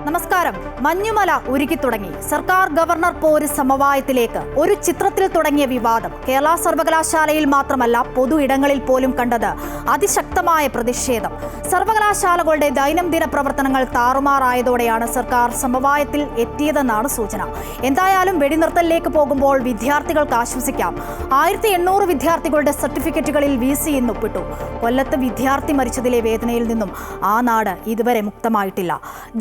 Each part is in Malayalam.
നമസ്കാരം. മഞ്ഞുമല ഉരുകി തുടങ്ങി. സർക്കാർ ഗവർണർ പോര് സമവായത്തിലേക്ക്. ഒരു ചിത്രത്തിൽ തുടങ്ങിയ വിവാദം കേരള സർവകലാശാലയിൽ മാത്രമല്ല പൊതു ഇടങ്ങളിൽ പോലും കണ്ടത് അതിശക്തമായ പ്രതിഷേധം. സർവകലാശാലകളുടെ ദൈനംദിന പ്രവർത്തനങ്ങൾ താറുമാറായതോടെയാണ് സർക്കാർ സമവായത്തിൽ എത്തിയതെന്നാണ് സൂചന. എന്തായാലും വെടിനിർത്തലിലേക്ക് പോകുമ്പോൾ വിദ്യാർത്ഥികൾക്ക് ആശ്വസിക്കാം. 1800 വിദ്യാർത്ഥികളുടെ സർട്ടിഫിക്കറ്റുകളിൽ VC ഇന്ന് ഒപ്പിട്ടു. കൊല്ലത്ത് വിദ്യാർത്ഥി മരിച്ചതിലെ വേദനയിൽ നിന്നും ആ നാട് ഇതുവരെ മുക്തമായിട്ടില്ല.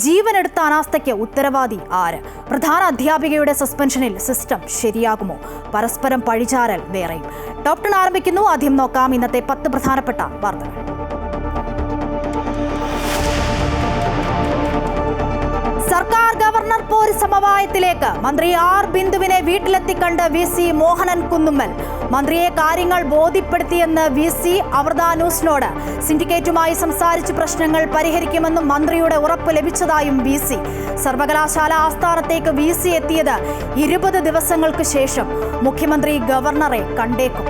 ജീവനെടുത്ത അനാസ്ഥയ്ക്ക് ഉത്തരവാദി ആര്? പ്രധാന അധ്യാപികയുടെ സസ്പെൻഷനിൽ സിസ്റ്റം ശരിയാകുമോ? പരസ്പരം പഴിചാരൽ വേറെയും. ടോപ് 10 ആരംഭിക്കുന്നു. ആദ്യം നോക്കാം ഇന്നത്തെ 10 പ്രധാനപ്പെട്ട വാർത്തകൾ. സർക്കാർ ഗവർണർ പോര് സമവായത്തിലേക്ക്. മന്ത്രി ആർ ബിന്ദുവിനെ വീട്ടിലെത്തിക്കണ്ട് VC മോഹനൻ കുന്നുമ്മൽ. മന്ത്രിയെ കാര്യങ്ങൾ ബോധ്യപ്പെടുത്തിയെന്ന് VC അമൃത ന്യൂസിനോട്. സിൻഡിക്കേറ്റുമായി സംസാരിച്ച് പ്രശ്നങ്ങൾ പരിഹരിക്കുമെന്നും മന്ത്രിയുടെ ഉറപ്പ് ലഭിച്ചതായും VC. സർവകലാശാല ആസ്ഥാനത്തേക്ക് VC എത്തിയത് 20 ദിവസങ്ങൾക്ക് ശേഷം. മുഖ്യമന്ത്രി ഗവർണറെ കണ്ടേക്കും.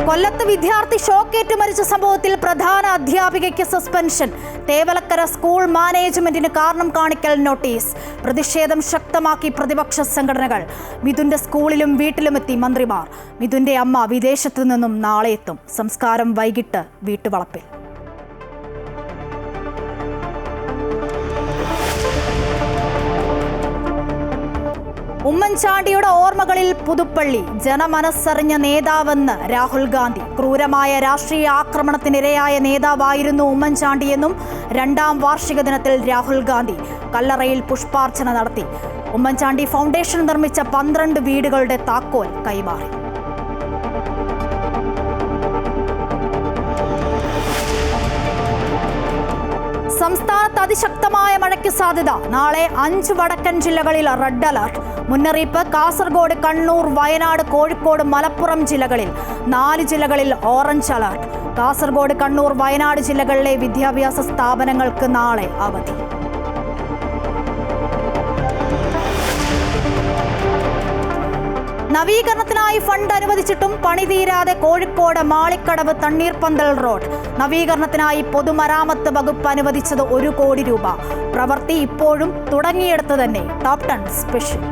കൊല്ലത്ത് വിദ്യാർത്ഥി ഷോക്കേറ്റ് മരിച്ച സംഭവത്തിൽ പ്രധാന അധ്യാപികയ്ക്ക് സസ്പെൻഷൻ. തേവലക്കര സ്കൂൾ മാനേജ്മെന്റിന് കാരണം കാണിക്കൽ നോട്ടീസ്. പ്രതിഷേധം ശക്തമാക്കി പ്രതിപക്ഷ സംഘടനകൾ. മിഥുന്റെ സ്കൂളിലും വീട്ടിലുമെത്തി മന്ത്രിമാർ. മിഥുന്റെ അമ്മ വിദേശത്തു നിന്നും നാളെ എത്തും. സംസ്കാരം വൈകിട്ട് വീട്ടുവളപ്പിൽ. ഉമ്മൻചാണ്ടിയുടെ ഓർമ്മകളിൽ പുതുപ്പള്ളി. ജനമനസ്സറിഞ്ഞ നേതാവെന്ന് രാഹുൽ ഗാന്ധി. ക്രൂരമായ രാഷ്ട്രീയ ആക്രമണത്തിനിരയായ നേതാവായിരുന്നു ഉമ്മൻചാണ്ടിയെന്നും 2ാം വാർഷിക ദിനത്തിൽ രാഹുൽ ഗാന്ധി. കല്ലറയിൽ പുഷ്പാർച്ചന നടത്തി. ഉമ്മൻചാണ്ടി ഫൗണ്ടേഷൻ നിർമ്മിച്ച 12 വീടുകളുടെ താക്കോൽ കൈമാറി. സംസ്ഥാനത്ത് അതിശക്തമായ മഴയ്ക്ക് സാധ്യത. നാളെ 5 വടക്കൻ ജില്ലകളിൽ റെഡ് അലർട്ട്. മുന്നറിയിപ്പ് കാസർഗോഡ്, കണ്ണൂർ, വയനാട്, കോഴിക്കോട്, മലപ്പുറം ജില്ലകളിൽ. 4 ജില്ലകളിൽ ഓറഞ്ച് അലർട്ട്. കാസർഗോഡ്, കണ്ണൂർ, വയനാട് ജില്ലകളിലെ വിദ്യാഭ്യാസ സ്ഥാപനങ്ങൾക്ക് നാളെ അവധി. നവീകരണത്തിനായി ഫണ്ട് അനുവദിച്ചിട്ടും പണി തീരാതെ കോഴിക്കോട് മാളിക്കടവ് തണ്ണീർപ്പന്തൽ റോഡ്. നവീകരണത്തിനായി പൊതുമരാമത്ത് വകുപ്പ് അനുവദിച്ചത് 1 കോടി രൂപ. പ്രവൃത്തി ഇപ്പോഴും തുടങ്ങിയെടുത്ത് തന്നെ. Top 10 special.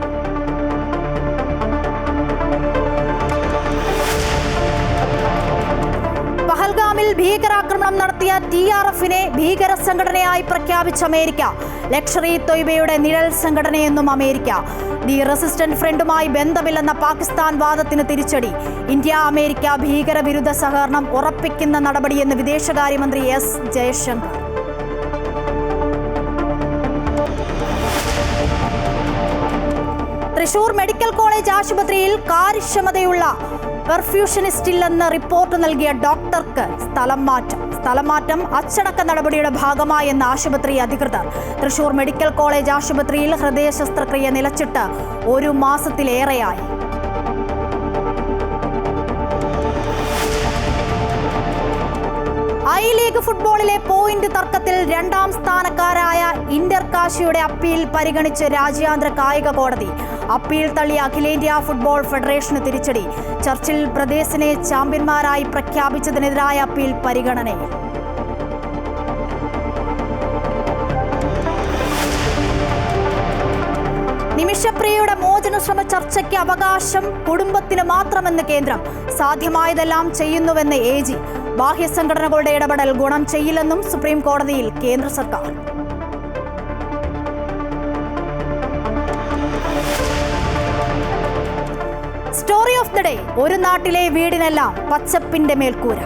പഹൽഗാമിൽ ഭീകരാക്രമണം നടത്തിയ TRFനെ ഭീകര സംഘടനയായി പ്രഖ്യാപിച്ച അമേരിക്ക. ലഷ്കർ ഇ തൊയ്ബയുടെ നിഴൽ സംഘടനയെന്നും അമേരിക്ക. ദി റെസിസ്റ്റന്റ് ഫ്രണ്ടുമായി ബന്ധമില്ലെന്ന പാകിസ്ഥാൻ വാദത്തിന് തിരിച്ചടി. ഇന്ത്യ അമേരിക്ക ഭീകരവിരുദ്ധ സഹകരണം ഉറപ്പിക്കുന്ന നടപടിയെന്ന് വിദേശകാര്യമന്ത്രി S Jaishankar. Thrissur medical college ആശുപത്രിയിൽ കാര്യക്ഷമതയുള്ള പെർഫ്യൂഷനിസ്റ്റില്ലെന്ന് റിപ്പോർട്ട് നൽകിയ ഡോക്ടർക്ക് സ്ഥലം മാറ്റം അച്ചടക്ക നടപടിയുടെ ഭാഗമായെന്ന് ആശുപത്രി അധികൃതർ. തൃശൂർ മെഡിക്കൽ കോളേജ് ആശുപത്രിയിൽ ഹൃദയ ശസ്ത്രക്രിയ നിലച്ചിട്ട് 1 മാസത്തിലേറെയായി. ഐ ലീഗ് ഫുട്ബോളിലെ പോയിന്റ് തർക്കത്തിൽ 2ാം സ്ഥാനക്കാരായ ഇന്റർകാശിയുടെ അപ്പീൽ പരിഗണിച്ച് രാജ്യാന്തര കായിക കോടതി. അപ്പീൽ തള്ളിയ അഖിലേന്ത്യാ ഫുട്ബോൾ ഫെഡറേഷന് തിരിച്ചടി. ചർച്ചിൽ ബ്രദേഴ്സിനെ ചാമ്പ്യന്മാരായി പ്രഖ്യാപിച്ചതിനെതിരായ അപ്പീൽ പരിഗണനയിൽ. നിമിഷപ്രിയയുടെ മോചന ശ്രമ ചർച്ചയ്ക്ക് അവകാശം കുടുംബത്തിന് മാത്രമെന്ന് കേന്ദ്രം. സാധ്യമായതെല്ലാം ചെയ്യുന്നുവെന്ന് AG. ബാഹ്യ സംഘടനകളുടെ ഇടപെടൽ ഗുണം ചെയ്യില്ലെന്നും സുപ്രീം കോടതിയിൽ കേന്ദ്ര സർക്കാർ. Story of the day. ഒരു നാട്ടിലെ വീടിനെല്ലാം പച്ചപ്പിന്റെ മേൽക്കൂര.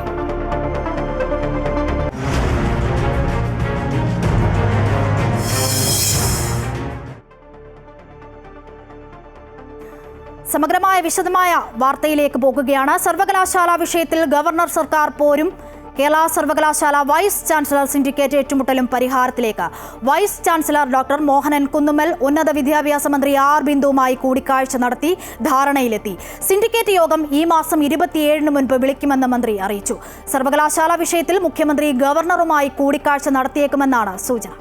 സമഗ്രമായ വിശദമായ വാർത്തയിലേക്ക് പോകുകയാണ്. സർവകലാശാല വിഷയത്തിൽ ഗവർണർ സർക്കാർ പോരും. കേരള സർവകലാശാല വൈസ് ചാൻസലർ സിൻഡിക്കേറ്റ് ഏറ്റുമുട്ടലും പരിഹാരത്തിലേക്ക്. Vice chancellor doctor Mohanan Kunnummal ഉന്നത വിദ്യാഭ്യാസ മന്ത്രി ആർ ബിന്ദുവുമായി കൂടിക്കാഴ്ച നടത്തി ധാരണയിലെത്തി. സിൻഡിക്കേറ്റ് യോഗം ഈ മാസം 27 മുൻപ് വിളിക്കുമെന്ന് മന്ത്രി അറിയിച്ചു. സർവകലാശാല വിഷയത്തിൽ മുഖ്യമന്ത്രി ഗവർണറുമായി കൂടിക്കാഴ്ച നടത്തിയേക്കുമെന്നാണ് സൂചന.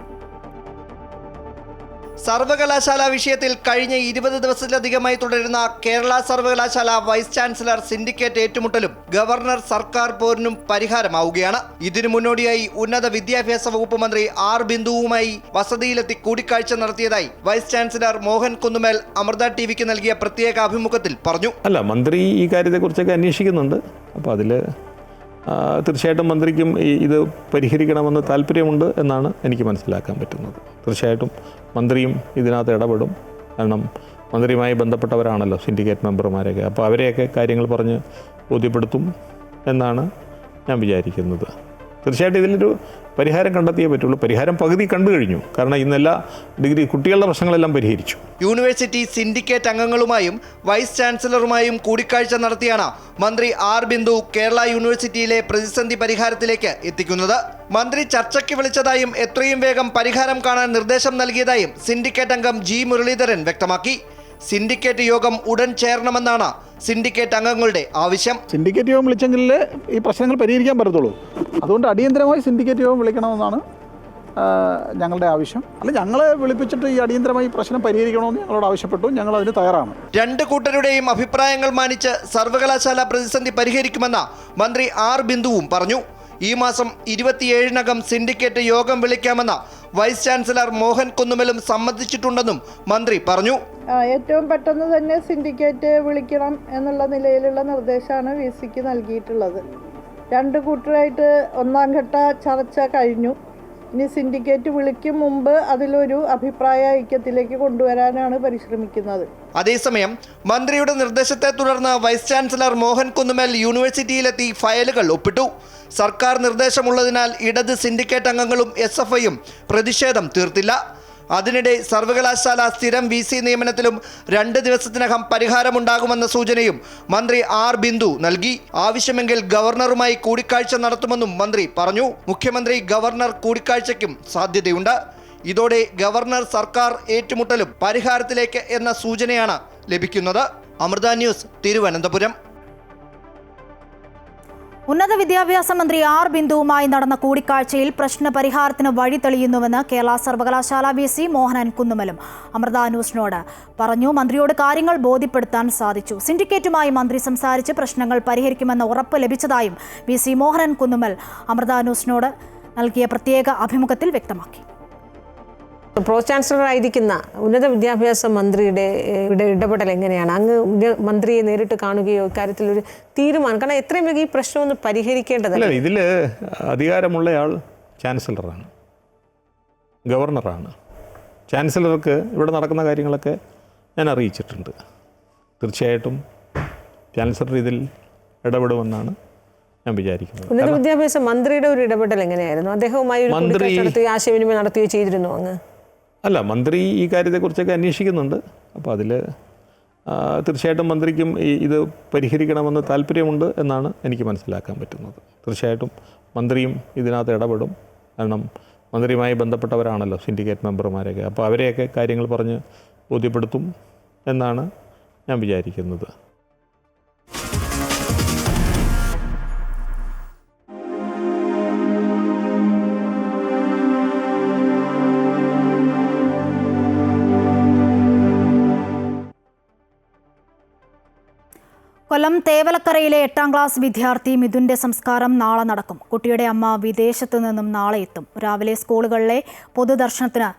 സർവകലാശാല വിഷയത്തിൽ കഴിഞ്ഞ 20 ദിവസത്തിലധികമായി തുടരുന്ന കേരള സർവകലാശാല വൈസ് ചാൻസലർ സിൻഡിക്കേറ്റ് ഏറ്റുമുട്ടലും ഗവർണർ സർക്കാർ പോരിനും പരിഹാരമാവുകയാണ്. ഇതിനു മുന്നോടിയായി ഉന്നത വിദ്യാഭ്യാസ വകുപ്പ് മന്ത്രി ആർ ബിന്ദുവുമായി വസതിയിലെത്തി കൂടിക്കാഴ്ച നടത്തിയതായി വൈസ് ചാൻസലർ മോഹൻ കുന്നുമേൽ അമൃത ടിവിക്ക് നൽകിയ പ്രത്യേക അഭിമുഖത്തിൽ പറഞ്ഞു. മന്ത്രി ഈ കാര്യത്തെക്കുറിച്ചൊക്കെ അന്വേഷിക്കുന്നുണ്ട്. അപ്പോൾ അതിൽ തീർച്ചയായിട്ടും മന്ത്രിക്കും ഇത് പരിഹരിക്കണമെന്ന് താല്പര്യമുണ്ട് എന്നാണ് എനിക്ക് മനസ്സിലാക്കാൻ പറ്റുന്നത്. തീർച്ചയായിട്ടും മന്ത്രിയും ഇതിനകത്ത് ഇടപെടും. കാരണം മന്ത്രിയുമായി ബന്ധപ്പെട്ടവരാണല്ലോ സിൻഡിക്കേറ്റ് മെമ്പർമാരൊക്കെ. അപ്പോൾ അവരെയൊക്കെ കാര്യങ്ങൾ പറഞ്ഞ് ബോധ്യപ്പെടുത്തും എന്നാണ് ഞാൻ വിചാരിക്കുന്നത്. തീർച്ചയായിട്ടും ഇതിലൊരു പരിഹാരം കണ്ടെത്തിയേ പറ്റുള്ളൂ. പരിഹാരം പകുതി കണ്ടു കഴിഞ്ഞു. കാരണം ഇന്നെല്ലാ ഡിഗ്രി കുട്ടികളുടെ പ്രശ്നങ്ങളെല്ലാം പരിഹരിച്ചു. യൂണിവേഴ്സിറ്റി സിൻഡിക്കേറ്റ് അംഗങ്ങളുമായും വൈസ് ചാൻസലറുമായും കൂടിക്കാഴ്ച നടത്തിയാണ് മന്ത്രി ആർ ബിന്ദു കേരള യൂണിവേഴ്സിറ്റിയിലെ പ്രതിസന്ധി പരിഹാരത്തിലേക്ക് എത്തിക്കുന്നത്. മന്ത്രി ചർച്ചയ്ക്ക് വിളിച്ചതായും എത്രയും വേഗം പരിഹാരം കാണാൻ നിർദ്ദേശം നൽകിയതായും സിൻഡിക്കേറ്റ് അംഗം ജി മുരളീധരൻ വ്യക്തമാക്കി. സിൻഡിക്കേറ്റ് യോഗം ഉടൻ ചേരണമെന്നാണ് സിൻഡിക്കേറ്റ് അംഗങ്ങളുടെ ആവശ്യം. സിൻഡിക്കേറ്റ് യോഗം വിളിച്ചെങ്കിൽ ഈ പ്രശ്നങ്ങൾ പരിഹരിക്കാൻ പറ്റത്തുള്ളൂ. അതുകൊണ്ട് അടിയന്തരമായി സിൻഡിക്കേറ്റ് യോഗം വിളിക്കണമെന്നാണ് ഞങ്ങളുടെ ആവശ്യം. ഞങ്ങളെ വിളിപ്പിച്ചിട്ട് ഈ അടിയന്തരമായി പ്രശ്നം പരിഹരിക്കണമെന്ന് ഞങ്ങളോട് ആവശ്യപ്പെട്ടു. ഞങ്ങൾ അതിന് തയ്യാറാണ്. രണ്ട് കൂട്ടരുടെയും അഭിപ്രായങ്ങൾ മാനിച്ച് സർവകലാശാല പ്രതിസന്ധി പരിഹരിക്കുമെന്ന് മന്ത്രി ആർ ബിന്ദുവും പറഞ്ഞു. ഈ മാസം 27-നകം സിൻഡിക്കേറ്റ് യോഗം വിളിക്കാമെന്ന് വൈസ് ചാൻസലർ മോഹൻ കുന്നുമേലും സമ്മതിച്ചിട്ടുണ്ടെന്നും മന്ത്രി പറഞ്ഞു. ഏറ്റവും പെട്ടെന്ന് തന്നെ സിൻഡിക്കേറ്റ് വിളിക്കണം എന്നുള്ള നിലയിലുള്ള നിർദ്ദേശമാണ് VC-ക്ക് നൽകിയിട്ടുള്ളത്. രണ്ട് കൂട്ടരായിട്ട് ഒന്നാം ഘട്ട ചർച്ച കഴിഞ്ഞു. ഇനി സിൻഡിക്കേറ്റ് വിളിക്കും മുമ്പ് അതിലൊരു അഭിപ്രായ ഐക്യത്തിലേക്ക് കൊണ്ടുവരാനാണ് പരിശ്രമിക്കുന്നത്. അതേസമയം മന്ത്രിയുടെ നിർദ്ദേശത്തെ തുടർന്ന് വൈസ് ചാൻസലർ മോഹൻ കുന്നുമേൽ യൂണിവേഴ്സിറ്റിയിലെത്തി ഫയലുകൾ ഒപ്പിട്ടു. സർക്കാർ നിർദ്ദേശമുള്ളതിനാൽ ഇടത് സിൻഡിക്കേറ്റ് അംഗങ്ങളും SFIയും പ്രതിഷേധം തീർത്തില്ല. അതിനിടെ സർവകലാശാല സ്ഥിരം VC നിയമനത്തിലും 2 ദിവസത്തിനകം പരിഹാരമുണ്ടാകുമെന്ന സൂചനയും മന്ത്രി ആർ ബിന്ദു നൽകി. ആവശ്യമെങ്കിൽ ഗവർണറുമായി കൂടിക്കാഴ്ച നടത്തുമെന്നും മന്ത്രി പറഞ്ഞു. മുഖ്യമന്ത്രി ഗവർണർ കൂടിക്കാഴ്ചയ്ക്കും സാധ്യതയുണ്ട്. ഇതോടെ ഗവർണർ സർക്കാർ ഏറ്റുമുട്ടലും പരിഹാരത്തിലേക്ക് എന്ന സൂചനയാണ് ലഭിക്കുന്നത്. അമൃത ന്യൂസ്, തിരുവനന്തപുരം. ഉന്നത വിദ്യാഭ്യാസ മന്ത്രി ആർ ബിന്ദുവുമായി നടന്ന കൂടിക്കാഴ്ചയിൽ പ്രശ്ന പരിഹാരത്തിന് വഴി തെളിയുന്നുവെന്ന് കേരള സർവകലാശാല VC മോഹനൻ കുന്നുമലും അമൃത ന്യൂസിനോട് പറഞ്ഞു. മന്ത്രിയോട് കാര്യങ്ങൾ ബോധ്യപ്പെടുത്താൻ സാധിച്ചു. സിൻഡിക്കേറ്റുമായി മന്ത്രി സംസാരിച്ച് പ്രശ്നങ്ങൾ പരിഹരിക്കുമെന്ന ഉറപ്പ് ലഭിച്ചതായും VC മോഹനൻ കുന്നുമൽ അമൃത ന്യൂസിനോട് നൽകിയ പ്രത്യേക അഭിമുഖത്തിൽ വ്യക്തമാക്കി. പ്രോ ചാൻസലറായിരിക്കുന്ന ഉന്നത വിദ്യാഭ്യാസ മന്ത്രിയുടെ ഇടപെടൽ എങ്ങനെയാണ്? അങ്ങ് മന്ത്രിയെ നേരിട്ട് കാണുകയോ ഇക്കാര്യത്തിലൊരു തീരുമാനം, കാരണം എത്രയും വേഗം ഈ പ്രശ്നം ഒന്ന് പരിഹരിക്കേണ്ടതല്ല. ഇതിൽ അധികാരമുള്ളയാൾ ചാൻസലറാണ്, ഗവർണറാണ്. ചാൻസലർക്ക് ഇവിടെ നടക്കുന്ന കാര്യങ്ങളൊക്കെ ഞാൻ അറിയിച്ചിട്ടുണ്ട്. തീർച്ചയായിട്ടും ചാൻസലർ ഇതിൽ ഇടപെടുമെന്നാണ് ഞാൻ വിചാരിക്കുന്നത്. ഉന്നത വിദ്യാഭ്യാസ മന്ത്രിയുടെ ഒരു ഇടപെടൽ എങ്ങനെയായിരുന്നു? അദ്ദേഹവുമായി ആശയവിനിമയം നടത്തുകയോ ചെയ്തിരുന്നു അങ്ങ്? മന്ത്രി ഈ കാര്യത്തെക്കുറിച്ചൊക്കെ അന്വേഷിക്കുന്നുണ്ട്. അപ്പോൾ അതിൽ തീർച്ചയായിട്ടും മന്ത്രിക്കും ഇത് പരിഹരിക്കണമെന്ന് താല്പര്യമുണ്ട് എന്നാണ് എനിക്ക് മനസ്സിലാക്കാൻ പറ്റുന്നത്. തീർച്ചയായിട്ടും മന്ത്രിയും ഇതിനകത്ത് ഇടപെടും. കാരണം മന്ത്രിയുമായി ബന്ധപ്പെട്ടവരാണല്ലോ സിൻഡിക്കേറ്റ് മെമ്പർമാരൊക്കെ. അപ്പോൾ അവരെയൊക്കെ കാര്യങ്ങൾ പറഞ്ഞ് ബോധ്യപ്പെടുത്തും എന്നാണ് ഞാൻ വിചാരിക്കുന്നത്. കൊല്ലം തേവലക്കരയിലെ 8ാം ക്ലാസ് വിദ്യാർത്ഥി മിഥുന്റെ സംസ്കാരം നാളെ നടക്കും. കുട്ടിയുടെ അമ്മ വിദേശത്ത് നിന്നും നാളെ എത്തും. രാവിലെ സ്കൂളുകളിലെ പൊതുദർശനത്തിന്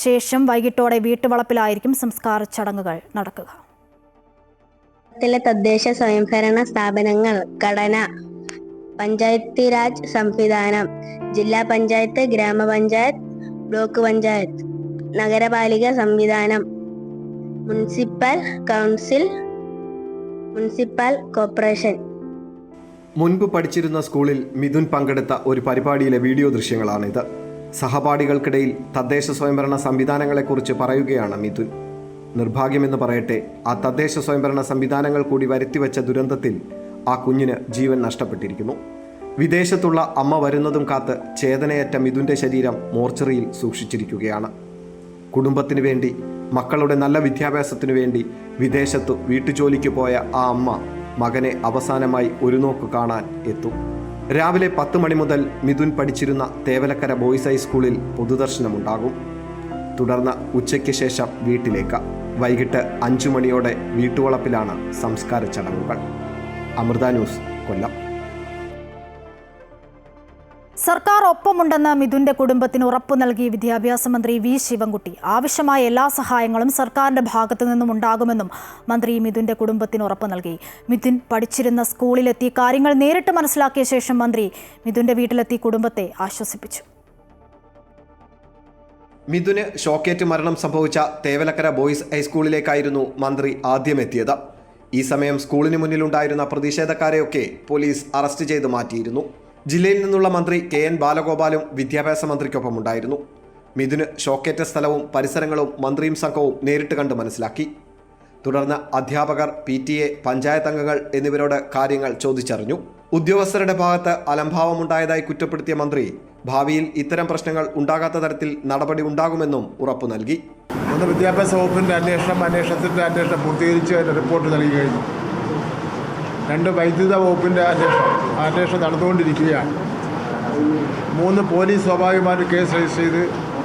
ശേഷം വൈകിട്ടോടെ വീട്ടുവളപ്പിലായിരിക്കും സംസ്കാര ചടങ്ങുകൾ നടക്കുക. തദ്ദേശ സ്വയംഭരണ സ്ഥാപനങ്ങൾ, ഘടന, പഞ്ചായത്തി രാജ് സംവിധാനം, ജില്ലാ പഞ്ചായത്ത്, ഗ്രാമപഞ്ചായത്ത്, ബ്ലോക്ക് പഞ്ചായത്ത്, നഗരപാലിക സംവിധാനം, മുനിസിപ്പൽ കൗൺസിൽ, മുനിസിപ്പൽ കോർപ്പറേഷൻ. മുൻപ് പഠിച്ചിരുന്ന സ്കൂളിൽ മിഥുൻ പങ്കെടുത്ത ഒരു പരിപാടിയിലെ വീഡിയോ ദൃശ്യങ്ങളാണിത്. സഹപാഠികൾക്കിടയിൽ തദ്ദേശ സ്വയംഭരണ സംവിധാനങ്ങളെക്കുറിച്ച് പറയുകയാണ് മിഥുൻ. നിർഭാഗ്യമെന്ന് പറയട്ടെ, ആ തദ്ദേശ സ്വയംഭരണ സംവിധാനങ്ങൾ കൂടി വരുത്തിവെച്ച ദുരന്തത്തിൽ ആ കുഞ്ഞിന് ജീവൻ നഷ്ടപ്പെട്ടിരിക്കുന്നു. വിദേശത്തുള്ള അമ്മ വരുന്നതും കാത്ത് ചേതനയേറ്റ മിഥുൻ്റെ ശരീരം മോർച്ചറിയിൽ സൂക്ഷിച്ചിരിക്കുകയാണ്. കുടുംബത്തിനു വേണ്ടി, മക്കളുടെ നല്ല വിദ്യാഭ്യാസത്തിനു വേണ്ടി വിദേശത്തു വീട്ടുജോലിക്ക് പോയ ആ അമ്മ മകനെ അവസാനമായി ഒരു നോക്ക് കാണാൻ എത്തും. രാവിലെ 10 മണി മുതൽ മിഥുൻ പഠിച്ചിരുന്ന തേവലക്കര ബോയ്സ് ഹൈസ്കൂളിൽ പൊതുദർശനമുണ്ടാകും. തുടർന്ന് ഉച്ചയ്ക്ക് ശേഷം വീട്ടിലേക്ക്. വൈകിട്ട് 5 മണിയോടെ വീട്ടുവളപ്പിലാണ് സംസ്കാര ചടങ്ങുകൾ. അമൃത ന്യൂസ്, കൊല്ലം. സർക്കാർ ഒപ്പമുണ്ടെന്ന് മിഥുന്റെ കുടുംബത്തിന് ഉറപ്പു നൽകി വിദ്യാഭ്യാസ മന്ത്രി വി ശിവൻകുട്ടി. ആവശ്യമായ എല്ലാ സഹായങ്ങളും സർക്കാരിന്റെ ഭാഗത്തു നിന്നും ഉണ്ടാകുമെന്നും മന്ത്രി മിഥുന്റെ കുടുംബത്തിന് ഉറപ്പു നൽകി. മിഥുൻ പഠിച്ചിരുന്ന സ്കൂളിലെത്തി കാര്യങ്ങൾ നേരിട്ട് മനസ്സിലാക്കിയ ശേഷം മന്ത്രി മിഥുന്റെ വീട്ടിലെത്തി കുടുംബത്തെ ആശ്വസിപ്പിച്ചു. മിഥുന് ഷോക്കേറ്റ് മരണം സംഭവിച്ച തേവലക്കര ബോയ്സ് ഹൈസ്കൂളിലേക്കായിരുന്നു മന്ത്രി ആദ്യം എത്തിയത്. ഈ സമയം സ്കൂളിന് മുന്നിലുണ്ടായിരുന്ന പ്രതിഷേധക്കാരെയൊക്കെ പോലീസ് അറസ്റ്റ് ചെയ്ത് മാറ്റിയിരുന്നു. ജില്ലയിൽ നിന്നുള്ള മന്ത്രി KN ബാലഗോപാലും വിദ്യാഭ്യാസ മന്ത്രിക്കൊപ്പമുണ്ടായിരുന്നു. മിഥുന് ഷോക്കേറ്റ സ്ഥലവും പരിസരങ്ങളും മന്ത്രിയും സംഘവും നേരിട്ട് കണ്ട് മനസ്സിലാക്കി. തുടർന്ന് അധ്യാപകർ, PTA, പഞ്ചായത്ത് അംഗങ്ങൾ എന്നിവരോട് കാര്യങ്ങൾ ചോദിച്ചറിഞ്ഞു. ഉദ്യോഗസ്ഥരുടെ ഭാഗത്ത് അലംഭാവമുണ്ടായതായി കുറ്റപ്പെടുത്തിയ മന്ത്രി ഭാവിയിൽ ഇത്തരം പ്രശ്നങ്ങൾ ഉണ്ടാകാത്ത തരത്തിൽ നടപടി ഉണ്ടാകുമെന്നും ഉറപ്പു നൽകി. വിദ്യാഭ്യാസ വകുപ്പിൻ്റെ അന്വേഷണം പൂർത്തീകരിച്ച് അതിൻ്റെ റിപ്പോർട്ട് നൽകി കഴിഞ്ഞു. 2 വൈദ്യുത വകുപ്പിൻ്റെ അന്വേഷണം നടന്നുകൊണ്ടിരിക്കുകയാണ്. 3 പോലീസ് സ്വാഭാവികമായിട്ട് കേസ് രജിസ്റ്റർ ചെയ്ത്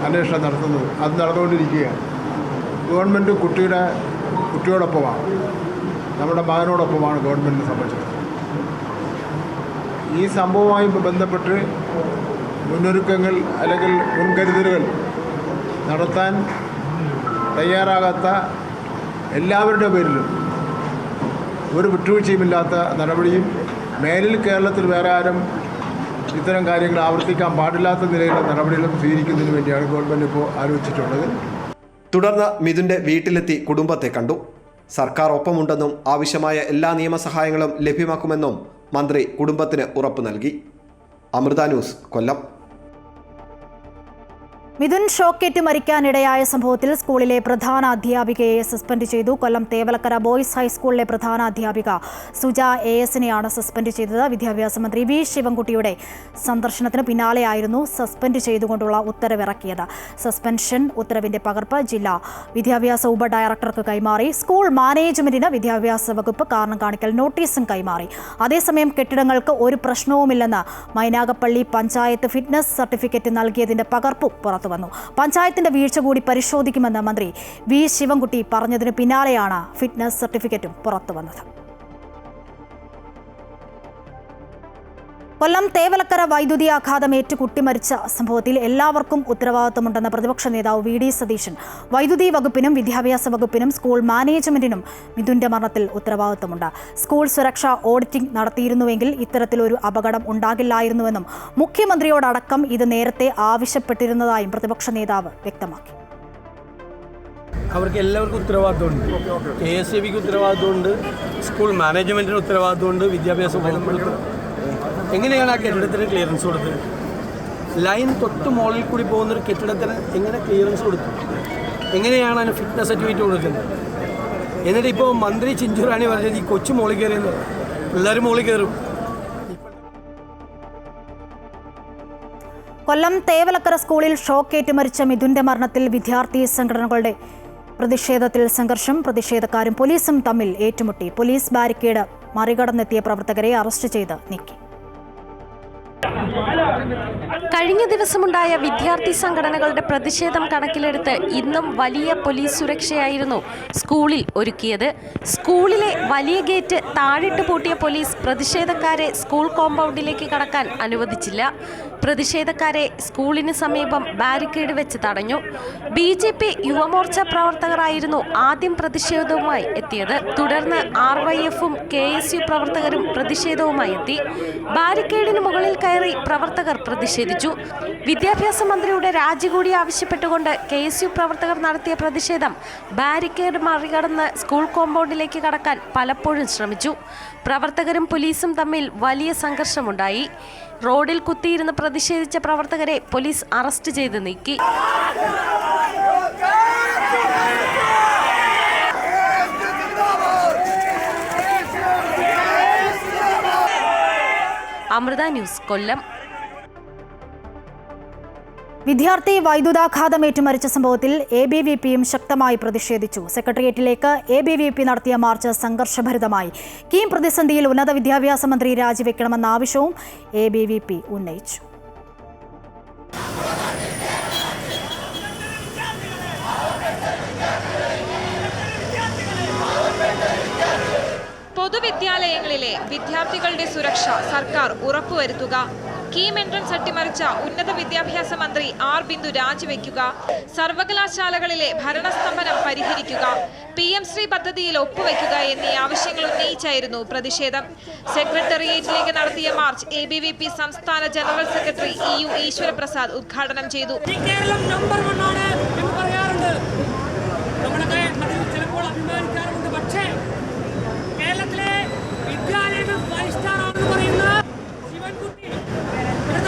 അന്വേഷണം നടത്തുന്നത് അത് നടന്നുകൊണ്ടിരിക്കുകയാണ്. ഗവൺമെൻറ് കുട്ടിയോടൊപ്പമാണ്, നമ്മുടെ മകനോടൊപ്പമാണ് ഗവൺമെൻറ്റിനെ സംബന്ധിച്ചത്. ഈ സംഭവവുമായി ബന്ധപ്പെട്ട് മുന്നൊരുക്കങ്ങൾ അല്ലെങ്കിൽ മുൻകരുതലുകൾ നടത്താൻ തയ്യാറാകാത്ത എല്ലാവരുടെ പേരിലും ഒരു വിട്ടുവീഴ്ചയുമില്ലാത്ത നടപടിയും മേലിൽ കേരളത്തിൽ വേറെ ആരും ഇത്തരം കാര്യങ്ങൾ ആവർത്തിക്കാൻ പാടില്ലാത്ത നിലയിലുള്ള നടപടികളും സ്വീകരിക്കുന്നതിന് വേണ്ടിയാണ് ഗവൺമെൻറ് ഇപ്പോൾ ആലോചിച്ചിട്ടുള്ളത്. തുടർന്ന് മിഥുന്റെ വീട്ടിലെത്തി കുടുംബത്തെ കണ്ടു. സർക്കാർ ഒപ്പമുണ്ടെന്നും ആവശ്യമായ എല്ലാ നിയമസഹായങ്ങളും ലഭ്യമാക്കുമെന്നും മന്ത്രി കുടുംബത്തിന് ഉറപ്പു നൽകി. അമൃത ന്യൂസ്, കൊല്ലം. മിഥുൻ ഷോക്കേറ്റ് മരിക്കാനിടയായ സംഭവത്തിൽ സ്കൂളിലെ പ്രധാന അധ്യാപികയെ സസ്പെൻഡ് ചെയ്തു. കൊല്ലം തേവലക്കര ബോയ്സ് ഹൈസ്കൂളിലെ പ്രധാന അധ്യാപിക സുജ ASനെയാണ് സസ്പെൻഡ് ചെയ്തത്. വിദ്യാഭ്യാസ മന്ത്രി വി ശിവൻകുട്ടിയുടെ സന്ദർശനത്തിന് പിന്നാലെയായിരുന്നു സസ്പെൻഡ് ചെയ്തുകൊണ്ടുള്ള ഉത്തരവിറക്കിയത്. സസ്പെൻഷൻ ഉത്തരവിന്റെ പകർപ്പ് ജില്ലാ വിദ്യാഭ്യാസ ഉപ ഡയറക്ടർക്ക് കൈമാറി. സ്കൂൾ മാനേജ്മെന്റിന് വിദ്യാഭ്യാസ വകുപ്പ് കാരണം കാണിക്കൽ നോട്ടീസും കൈമാറി. അതേസമയം കെട്ടിടങ്ങൾക്ക് ഒരു പ്രശ്നവുമില്ലെന്ന് മൈനാഗപ്പള്ളി പഞ്ചായത്ത് ഫിറ്റ്നസ് സർട്ടിഫിക്കറ്റ് നൽകിയതിന്റെ പകർപ്പും പുറത്തുവന്നു. പഞ്ചായത്തിന്റെ വീഴ്ച കൂടി പരിശോധിക്കുമെന്ന് മന്ത്രി വി ശിവൻകുട്ടി പറഞ്ഞതിന് പിന്നാലെയാണ് ഫിറ്റ്നസ് സർട്ടിഫിക്കറ്റും പുറത്തുവന്നത്. കൊല്ലം തേവലക്കര വൈദ്യുതി ആഘാതമേറ്റ് കുട്ടി മരിച്ച സംഭവത്തിൽ എല്ലാവർക്കും ഉത്തരവാദിത്തമുണ്ടെന്ന പ്രതിപക്ഷ നേതാവ് VD സതീശൻ. വൈദ്യുതി വകുപ്പിനും വിദ്യാഭ്യാസ വകുപ്പിനും സ്കൂൾ മാനേജ്മെന്റിനും മിഥുന്റെ മരണത്തിൽ ഉത്തരവാദിത്തമുണ്ട്. സ്കൂൾ സുരക്ഷാ ഓഡിറ്റിംഗ് നടത്തിയിരുന്നുവെങ്കിൽ ഇത്തരത്തിലൊരു അപകടം ഉണ്ടാകില്ലായിരുന്നുവെന്നും മുഖ്യമന്ത്രിയോടടക്കം ഇത് നേരത്തെ ആവശ്യപ്പെട്ടിരുന്നതായും പ്രതിപക്ഷ നേതാവ് വ്യക്തമാക്കി. അവർക്ക് എല്ലാവർക്കും ഉത്തരവാദിത്തമുണ്ട്. KSEBക്ക് ഉത്തരവാദിത്തമുണ്ട്, സ്കൂൾ മാനേജ്മെന്റിന് ഉത്തരവാദിത്തമുണ്ട്, വിദ്യാഭ്യാസ വകുപ്പിന്. എങ്ങനെയാണ് ആ കെട്ടിടത്തിന് ക്ലിയറൻസ് കൊടുത്തത്? ലൈൻ തൊട്ട് മുകളിൽ കൂടി പോകുന്നൊരു കെട്ടിടത്തിന് എങ്ങനെ ക്ലിയറൻസ് കൊടുത്തു? എങ്ങനെയാണ് അതിന് ഫിറ്റ്നസ് സർട്ടിഫിക്കറ്റ് കൊടുക്കുന്നത്? എന്നിട്ട് ഇപ്പോൾ മന്ത്രി ചിഞ്ചുറാണി പറഞ്ഞത് ഈ കൊച്ചു മോളിൽ കയറിയെന്ന്. പിള്ളേർ മോളിൽ കയറും. കൊല്ലം തേവലക്കര സ്കൂളിൽ ഷോക്കേറ്റ് മരിച്ച മിഥുന്റെ മരണത്തിൽ വിദ്യാർത്ഥി സംഘടനകളുടെ പ്രതിഷേധത്തിൽ സംഘർഷം. പ്രതിഷേധക്കാരും പോലീസും തമ്മിൽ ഏറ്റുമുട്ടി. പോലീസ് ബാരിക്കേഡ് മറികടന്നെത്തിയ പ്രവർത്തകരെ അറസ്റ്റ് ചെയ്ത് നീക്കി. കഴിഞ്ഞ ദിവസമുണ്ടായ വിദ്യാർത്ഥി സംഘടനകളുടെ പ്രതിഷേധം കണക്കിലെടുത്ത് ഇന്നും വലിയ പോലീസ് സുരക്ഷയായിരുന്നു സ്കൂളിൽ ഒരുക്കിയത്. സ്കൂളിലെ വലിയ ഗേറ്റ് താഴിട്ട് പൂട്ടിയ പോലീസ് പ്രതിഷേധക്കാരെ സ്കൂൾ കോമ്പൗണ്ടിലേക്ക് കടക്കാൻ അനുവദിച്ചില്ല. പ്രതിഷേധക്കാരെ സ്കൂളിന് സമീപം ബാരിക്കേഡ് വെച്ച് തടഞ്ഞു. BJP യുവമോർച്ച പ്രവർത്തകരായിരുന്നു ആദ്യം പ്രതിഷേധവുമായി എത്തിയത്. തുടർന്ന് RYFും KSU പ്രവർത്തകരും പ്രതിഷേധവുമായി എത്തി. ബാരിക്കേഡിന് മുകളിൽ കയറി പ്രവർത്തകർ പ്രതിഷേധിച്ചു. വിദ്യാഭ്യാസ മന്ത്രിയുടെ രാജി കൂടി ആവശ്യപ്പെട്ടുകൊണ്ട് KSU പ്രവർത്തകർ നടത്തിയ പ്രതിഷേധം ബാരിക്കേഡ് മറികടന്ന് സ്കൂൾ കോമ്പൗണ്ടിലേക്ക് കടക്കാൻ പലപ്പോഴും ശ്രമിച്ചു. പ്രവർത്തകരും പോലീസും തമ്മിൽ വലിയ സംഘർഷമുണ്ടായി. റോഡിൽ കുത്തിയിരുന്ന് പ്രതിഷേധിച്ച പ്രവർത്തകരെ പോലീസ് അറസ്റ്റ് ചെയ്ത് നീക്കി. അമൃത ന്യൂസ്, കൊല്ലം. വിദ്യാർത്ഥി വൈദ്യുതാഘാതമേറ്റ് മരിച്ച സംഭവത്തിൽ ABVPയും ശക്തമായി പ്രതിഷേധിച്ചു. സെക്രട്ടേറിയറ്റിലേക്ക് ABVP നടത്തിയ മാർച്ച് സംഘർഷഭരിതമായി. കീം പ്രതിസന്ധിയിൽ ഉന്നത വിദ്യാഭ്യാസ മന്ത്രി രാജിവെക്കണമെന്ന ആവശ്യവും ABVP ഉന്നയിച്ചു. പൊതുവിദ്യാലയങ്ങളിലെ വിദ്യാർത്ഥികളുടെ സുരക്ഷ സർക്കാർ ഉറപ്പുവരുത്തുക. കീം എൻട്രൻസ് അട്ടിമറിച്ച ഉന്നത വിദ്യാഭ്യാസ മന്ത്രി ആർ ബിന്ദു രാജിവെക്കുക. സർവകലാശാലകളിലെ ഭരണസ്തംഭനം പരിഹരിക്കുക. PM ശ്രീ പദ്ധതിയിൽ ഒപ്പുവെക്കുക എന്നീ ആവശ്യങ്ങൾ ഉന്നയിച്ചായിരുന്നു പ്രതിഷേധം. സെക്രട്ടേറിയറ്റിലേക്ക് നടത്തിയ മാർച്ച് ABVP സംസ്ഥാന ജനറൽ സെക്രട്ടറി EU ഈശ്വരപ്രസാദ് ഉദ്ഘാടനം ചെയ്തു.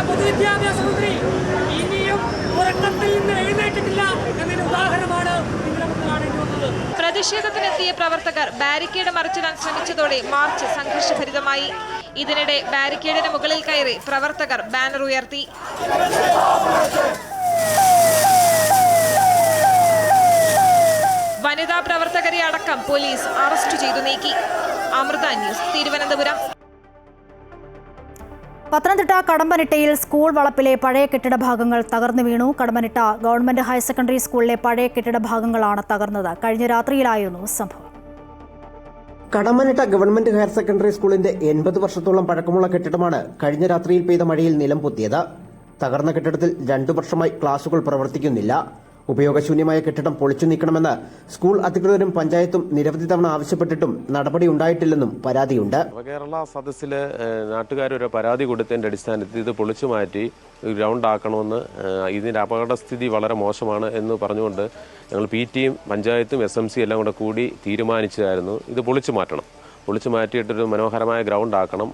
പൊതുവിദ്യാഭ്യാസ മന്ത്രി ഇനിയും ഉറക്കത്തിൽ നിന്ന് എഴുന്നേറ്റിട്ടില്ല എന്നതിന് ഉദാഹരണമാണ് പ്രതിഷേധത്തിനെത്തിയ പ്രവർത്തകർ ബാരിക്കേഡ് മറിച്ചിടാൻ ശ്രമിച്ചതോടെ മാർച്ച് സംഘർഷഭരിതമായി. ഇതിനിടെ ബാരിക്കേഡിന് മുകളിൽ കയറി പ്രവർത്തകർ ബാനർ ഉയർത്തി. വനിതാ പ്രവർത്തകരെ അടക്കം പോലീസ് അറസ്റ്റ് ചെയ്തു നീക്കി. അമൃത ന്യൂസ്, തിരുവനന്തപുരം. പത്തനംതിട്ട കടമ്പനിട്ടയിൽ സ്കൂൾ വളപ്പിലെ പഴയ കെട്ടിട ഭാഗങ്ങൾ തകർന്നു വീണു. കടമ്പനിട്ട ഗവൺമെന്റ് ഹയർ സെക്കൻഡറി സ്കൂളിലെ പഴയ കെട്ടിട ഭാഗങ്ങളാണ് തകർന്നത്. കഴിഞ്ഞ രാത്രിയിലായിരുന്നു സംഭവം. കടമ്പനിട്ട ഗവൺമെന്റ് ഹയർ സെക്കൻഡറി സ്കൂളിന്റെ 80 വർഷത്തോളം പഴക്കമുള്ള കെട്ടിടമാണ് കഴിഞ്ഞ രാത്രിയിൽ പെയ്ത മഴയിൽ നിലം പൊത്തിയത്. തകർന്ന കെട്ടിടത്തിൽ 2 വർഷമായി ക്ലാസുകൾ പ്രവർത്തിക്കുന്നില്ല. ഉപയോഗശൂന്യമായ കെട്ടിടം പൊളിച്ചു നീക്കണമെന്ന് സ്കൂൾ അധികൃതരും പഞ്ചായത്തും നിരവധി തവണ ആവശ്യപ്പെട്ടിട്ടും നടപടി ഉണ്ടായിട്ടില്ലെന്നും പരാതിയുണ്ട്. കേരള സദസ്സില് നാട്ടുകാരൊരു പരാതി കൊടുത്തതിന്റെ അടിസ്ഥാനത്തിൽ ഇത് പൊളിച്ചു മാറ്റി ഗ്രൗണ്ട് ആക്കണമെന്ന്, ഇതിന്റെ അപകടസ്ഥിതി വളരെ മോശമാണ് എന്ന് പറഞ്ഞുകൊണ്ട് ഞങ്ങൾ PTയും പഞ്ചായത്തും SMC എല്ലാം കൂടി തീരുമാനിച്ചായിരുന്നു ഇത് പൊളിച്ചു മാറ്റണം. പൊളിച്ചു മാറ്റിയിട്ടൊരു മനോഹരമായ ഗ്രൗണ്ട് ആക്കണം.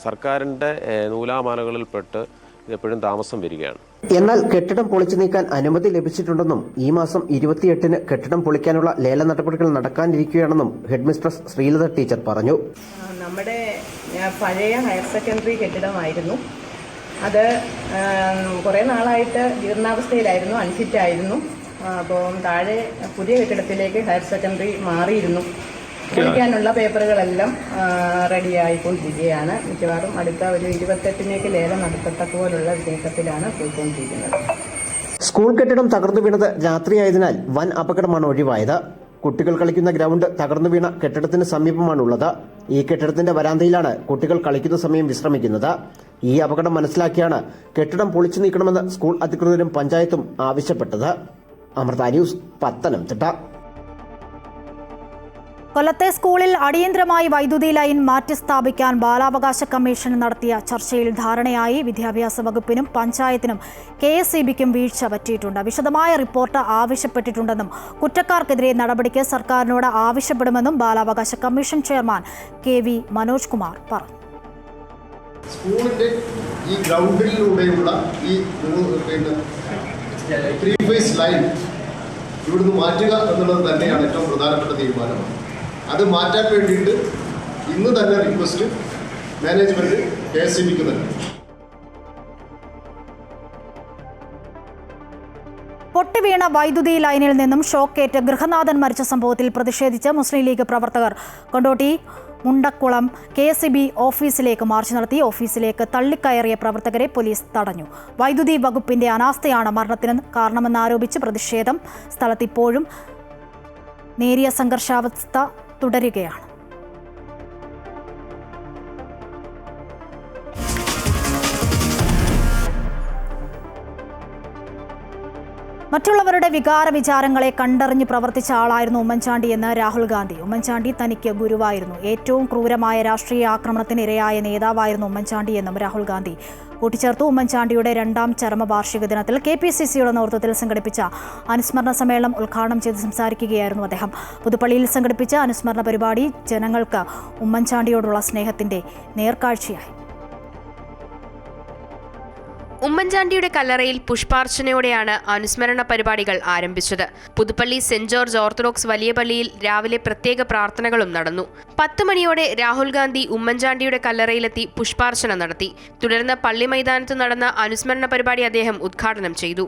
സർക്കാരിന്റെ നൂലാമാലകളിൽപ്പെട്ട് എപ്പോഴും താമസം വരികയാണ്. എന്നാൽ കെട്ടിടം പൊളിച്ചു നീക്കാൻ അനുമതി ലഭിച്ചിട്ടുണ്ടെന്നും ഈ മാസം 28-ന് കെട്ടിടം പൊളിക്കാനുള്ള ലേല നടപടികൾ നടക്കാനിരിക്കുകയാണെന്നും ഹെഡ്മിസ്ട്രസ് ശ്രീലത ടീച്ചർ പറഞ്ഞു. നമ്മുടെ പഴയ ഹയർ സെക്കൻഡറി കെട്ടിടമായിരുന്നു. അത് കുറേ നാളായിട്ട് ജീർണാവസ്ഥയിലായിരുന്നു, അൺഫിറ്റായിരുന്നു. അപ്പോൾ താഴെ പുതിയ കെട്ടിടത്തിലേക്ക് ഹയർ സെക്കൻഡറി മാറിയിരുന്നു. പൊളിക്കാനുള്ള പേപ്പറുകളെല്ലാം റെഡിയായിക്കൊണ്ടിരിക്കുകയാണ്. മിക്കവാറും അടുത്ത ഒരു 28-ലേക്ക് ലേലം നടത്തത്തക്ക പോലുള്ള നീക്കത്തിലാണ് പോയിക്കൊണ്ടിരിക്കുന്നത്. സ്കൂൾ കെട്ടിടം തകർന്നു വീണത് രാത്രിയായതിനാൽ വൻ അപകടമാണ് ഒഴിവായത്. കുട്ടികൾ കളിക്കുന്ന ഗ്രൗണ്ട് തകർന്നു വീണ കെട്ടിടത്തിന് സമീപമാണുള്ളത്. ഈ കെട്ടിടത്തിന്റെ വരാന്തയിലാണ് കുട്ടികൾ കളിക്കുന്ന സമയം വിശ്രമിക്കുന്നത്. ഈ അപകടം മനസ്സിലാക്കിയാണ് കെട്ടിടം പൊളിച്ചു നീക്കണമെന്ന് സ്കൂൾ അധികൃതരും പഞ്ചായത്തും ആവശ്യപ്പെട്ടത്. അമൃത ന്യൂസ്, പത്തനംതിട്ട. കൊല്ലത്തെ സ്കൂളിൽ അടിയന്തരമായി വൈദ്യുതി ലൈൻ മാറ്റി സ്ഥാപിക്കാൻ ബാലാവകാശ കമ്മീഷൻ നടത്തിയ ചർച്ചയിൽ ധാരണയായി. വിദ്യാഭ്യാസ വകുപ്പിനും പഞ്ചായത്തിനും KSEBക്കും വീഴ്ച പറ്റിയിട്ടുണ്ട്. വിശദമായ റിപ്പോർട്ട് ആവശ്യപ്പെട്ടിട്ടുണ്ടെന്നും കുറ്റക്കാർക്കെതിരെ നടപടിക്ക് സർക്കാരിനോട് ആവശ്യപ്പെടുമെന്നും ബാലാവകാശ commission chairman KV Manoj Kumar പറഞ്ഞു. സ്കൂളിന്റെ ഈ ഗ്രൗണ്ടിലൂടെയുള്ള ഈ 3 ഫേസ് ലൈൻ ഇവിടുന്ന് മാറ്റുക എന്നുള്ളത് തന്നെയാണ് ഏറ്റവും പ്രധാനപ്പെട്ട തീരുമാനം. അത് മാറ്റാൻ വേണ്ടിയിട്ട് ഇന്ന് തന്നെ റിക്വസ്റ്റ് മാനേജ്മെന്റ് KSEBക്ക് നൽകി. പൊട്ടിവീണ വൈദ്യുതി ലൈനിൽ നിന്നും ഷോക്കേറ്റ് ഗൃഹനാഥൻ മരിച്ച സംഭവത്തിൽ പ്രതിഷേധിച്ച് മുസ്ലിം ലീഗ് പ്രവർത്തകർ കൊണ്ടോട്ടി മുണ്ടക്കുളം KSEB ഓഫീസിലേക്ക് മാർച്ച് നടത്തി. ഓഫീസിലേക്ക് തള്ളിക്കയറിയ പ്രവർത്തകരെ പോലീസ് തടഞ്ഞു. വൈദ്യുതി വകുപ്പിന്റെ അനാസ്ഥയാണ് മരണത്തിന് കാരണമെന്നാരോപിച്ച് പ്രതിഷേധം. സ്ഥലത്ത് ഇപ്പോഴും നേരിയ സംഘർഷാവസ്ഥ തുടരുകയാണ്. മറ്റുള്ളവരുടെ വികാര വിചാരങ്ങളെ കണ്ടറിഞ്ഞ് പ്രവർത്തിച്ച ആളായിരുന്നു ഉമ്മൻചാണ്ടി എന്ന് രാഹുൽ ഗാന്ധി. ഉമ്മൻചാണ്ടി തനിക്ക് ഗുരുവായിരുന്നു. ഏറ്റവും ക്രൂരമായ രാഷ്ട്രീയ ആക്രമണത്തിന് ഇരയായ നേതാവായിരുന്നു ഉമ്മൻചാണ്ടി എന്നും രാഹുൽ ഗാന്ധി കൂട്ടിച്ചേർത്തു. ഉമ്മൻചാണ്ടിയുടെ 2ാം ചരമവാർഷിക ദിനത്തിൽ KPCCയുടെ നേതൃത്വത്തിൽ സംഘടിപ്പിച്ച അനുസ്മരണ സമ്മേളനം ഉദ്ഘാടനം ചെയ്ത് സംസാരിക്കുകയായിരുന്നു അദ്ദേഹം. പുതുപ്പള്ളിയിൽ സംഘടിപ്പിച്ച അനുസ്മരണ പരിപാടി ജനങ്ങൾക്ക് ഉമ്മൻചാണ്ടിയോടുള്ള സ്നേഹത്തിന്റെ നേർക്കാഴ്ചയായി. ഉമ്മൻചാണ്ടിയുടെ കല്ലറയിൽ പുഷ്പാർച്ചനയോടെയാണ് അനുസ്മരണ പരിപാടികൾ ആരംഭിച്ചത്. പുതുപ്പള്ളി സെന്റ് ജോർജ് ഓർത്തഡോക്സ് വലിയ പള്ളിയിൽ രാവിലെ പ്രത്യേക പ്രാർത്ഥനകളും നടന്നു. 10 മണിയോടെ രാഹുൽ ഗാന്ധി ഉമ്മൻചാണ്ടിയുടെ കല്ലറയിലെത്തി പുഷ്പാർച്ചന നടത്തി. തുടർന്ന് പള്ളി മൈതാനത്ത് നടന്ന അനുസ്മരണ പരിപാടി അദ്ദേഹം ഉദ്ഘാടനം ചെയ്തു.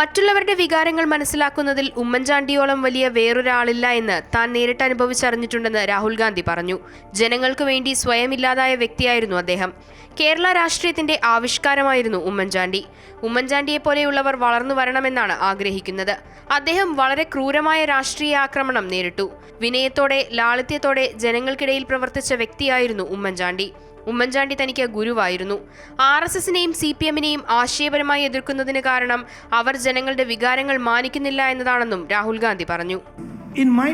മറ്റുള്ളവരുടെ വികാരങ്ങൾ മനസ്സിലാക്കുന്നതിൽ ഉമ്മൻചാണ്ടിയോളം വലിയ വേറൊരാളില്ല എന്ന് താൻ നേരിട്ട് അനുഭവിച്ചറിഞ്ഞിട്ടുണ്ടെന്ന് രാഹുൽ ഗാന്ധി പറഞ്ഞു. ജനങ്ങൾക്ക് വേണ്ടി സ്വയം ഇല്ലാതായ വ്യക്തിയായിരുന്നു അദ്ദേഹം. കേരള രാഷ്ട്രീയത്തിന്റെ ആവിഷ്കാരമായിരുന്നു ഉമ്മൻചാണ്ടി. ഉമ്മൻചാണ്ടിയെ പോലെയുള്ളവർ വളർന്നു വരണമെന്നാണ് ആഗ്രഹിക്കുന്നത്. അദ്ദേഹം വളരെ ക്രൂരമായ രാഷ്ട്രീയ ആക്രമണം നേരിട്ടു. വിനയത്തോടെ ലാളിത്യത്തോടെ ജനങ്ങൾക്കിടയിൽ പ്രവർത്തിച്ച വ്യക്തിയായിരുന്നു ഉമ്മൻചാണ്ടി. ഉമ്മൻചാണ്ടി തനിക്ക് ഗുരുവായിരുന്നു. RSSനെയും CPMനെയും ആശയപരമായി എതിർക്കുന്നതിന് കാരണം അവർ ജനങ്ങളുടെ വികാരങ്ങൾ മാനിക്കുന്നില്ല എന്നതാണെന്നും രാഹുൽ ഗാന്ധി പറഞ്ഞു. In my